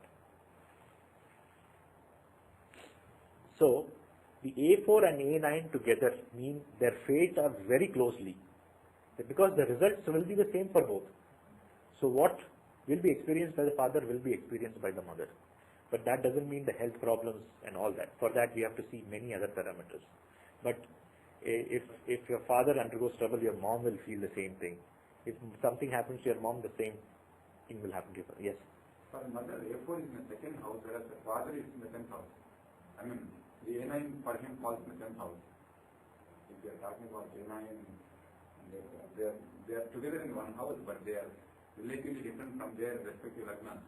So the A4 and A9 together mean their fate are very closely, because the results will be the same for both. So what will be experienced by the father will be experienced by the mother. But that doesn't mean the health problems and all that. For that we have to see many other parameters. But if your father undergoes trouble, your mom will feel the same thing. If something happens to your mom, the same thing will happen to her. Yes? For the mother, A4 is in the 2nd house, whereas the father is in the 10th house. I mean, the A9 for him falls in the 10th house. If we are talking about A9, they are together in one house, but they are relatively different from their respective lagnas.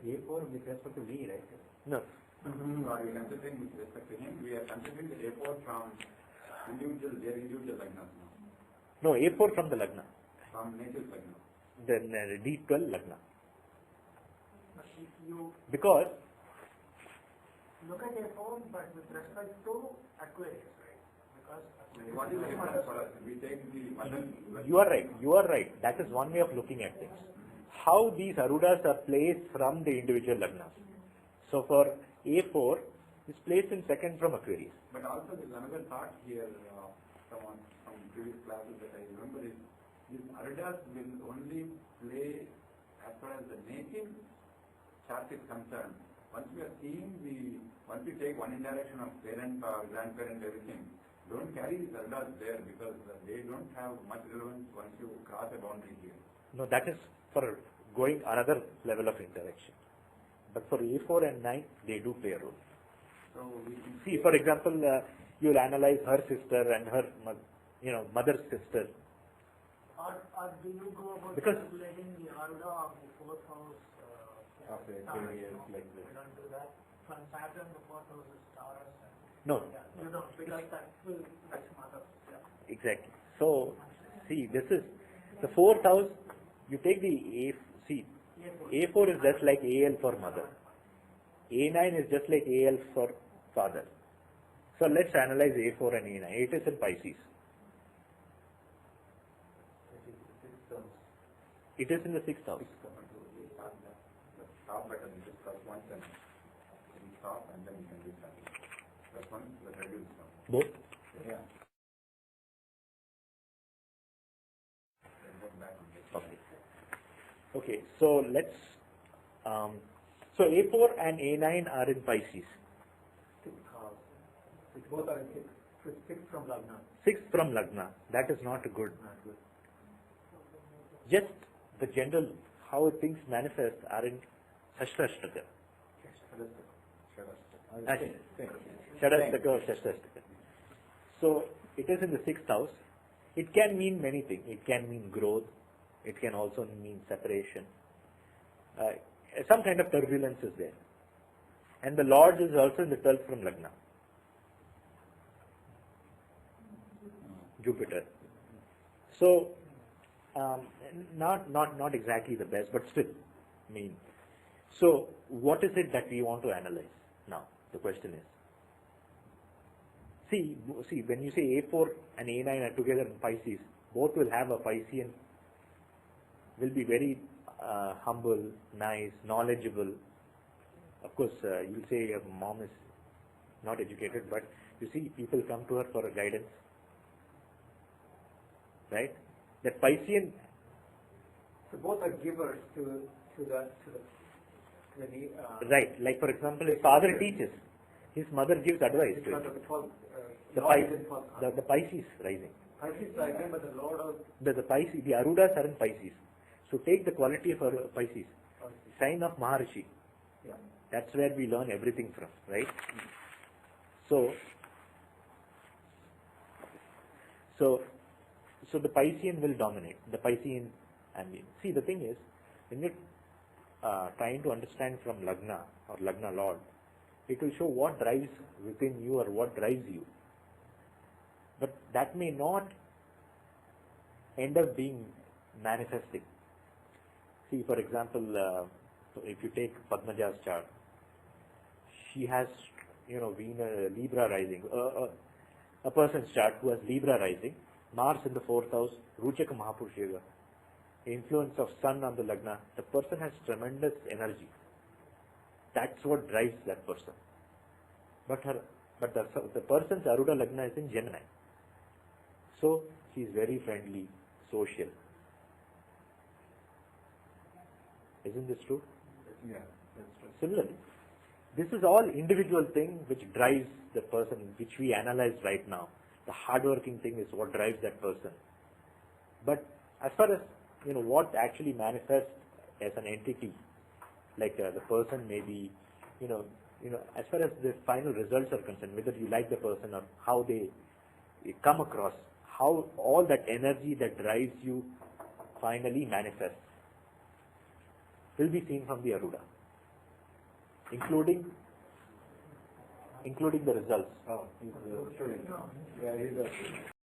A4 with respect to me, right? No. Are we considering with respect to him? We are considering the A4 from their individual lagnas now. No, A4 from the Lagna. From nature's lagna. Then D12 Lagna. But if you Because look at A4, but with respect to Aquarius, right? Because What is the difference for us? We take the mother. you are right. That is one way of looking at things. How these Arudas are placed from the individual Lagnas. So for A4, is placed in 2nd from Aquarius. But also there is another thought here from previous classes that I remember is these Arudas will only play as far as the native chart is concerned. Once we take one indirection of parent or grandparent, everything, don't carry these Arudas there because they don't have much relevance once you cross a boundary here. No, that is for going another level of interaction. But for A4 and 9, they do play a role. So we can See, for example, you'll analyze her sister and her, mother's sister. or do you go about Because- calculating the Aruda of the 4th house? Okay, Taurus? like You don't do that. From Saturn, the 4th house is Taurus. No, You don't, because that's mother. Yeah. exactly. So, see, this is the 4th house. You take the A4 is just like AL for mother. A9 is just like AL for father. So let's analyze A4 and A9. It is in Pisces. It is in the 6th house. stop at the Both? Yeah. Okay. Okay, so let's, so A4 and A9 are in Pisces. Both are in six from Lagna. 6 from Lagna, that is not good. Just the general, how things manifest are in Shashtrashtaka. Shadastaka or Shashtrashtaka. So it is in the 6th house. It can mean many things. It can mean growth. It can also mean separation. Some kind of turbulence is there. And the Lord is also in the 12th from Lagna. Jupiter. So, not exactly the best, but still, I mean. So, what is it that we want to analyze now? The question is. See, when you say A4 and A9 are together in Pisces, both will have a Piscean, will be very humble, nice, knowledgeable. Of course, you'll say your mom is not educated, but you see, people come to her for a guidance. Right? That Piscean. So both are givers to the right. Like for example, his father teaches, his mother gives advice to him. The Pisces rising. Pisces rising, but the Lord of the Pisces, the Arudas are in Pisces. So take the quality of Pisces, sign of Maharishi. Yeah. That's where we learn everything from, right? So the Piscean will dominate. The Piscean ambient. See, the thing is, when you're trying to understand from Lagna or Lagna Lord, it will show what drives within you or what drives you. But that may not end up being manifesting. See, for example, if you take Padmaja's chart, she has, Venus, Libra rising. A person's chart who has Libra rising, Mars in the 4th house, Ruchaka Mahapurusha Yoga, influence of Sun on the Lagna, the person has tremendous energy. That's what drives that person. But the person's Aruda Lagna is in Gemini. So she is very friendly, social. Isn't this true? Yeah, that's true. Similarly, this is all individual thing which drives the person, which we analyze right now. The hardworking thing is what drives that person. But as far as what actually manifests as an entity, like the person may be, as far as the final results are concerned, whether you like the person or how they come across, how all that energy that drives you finally manifests, will be seen from the Aruda, including the results. Oh, he's, yeah, he's a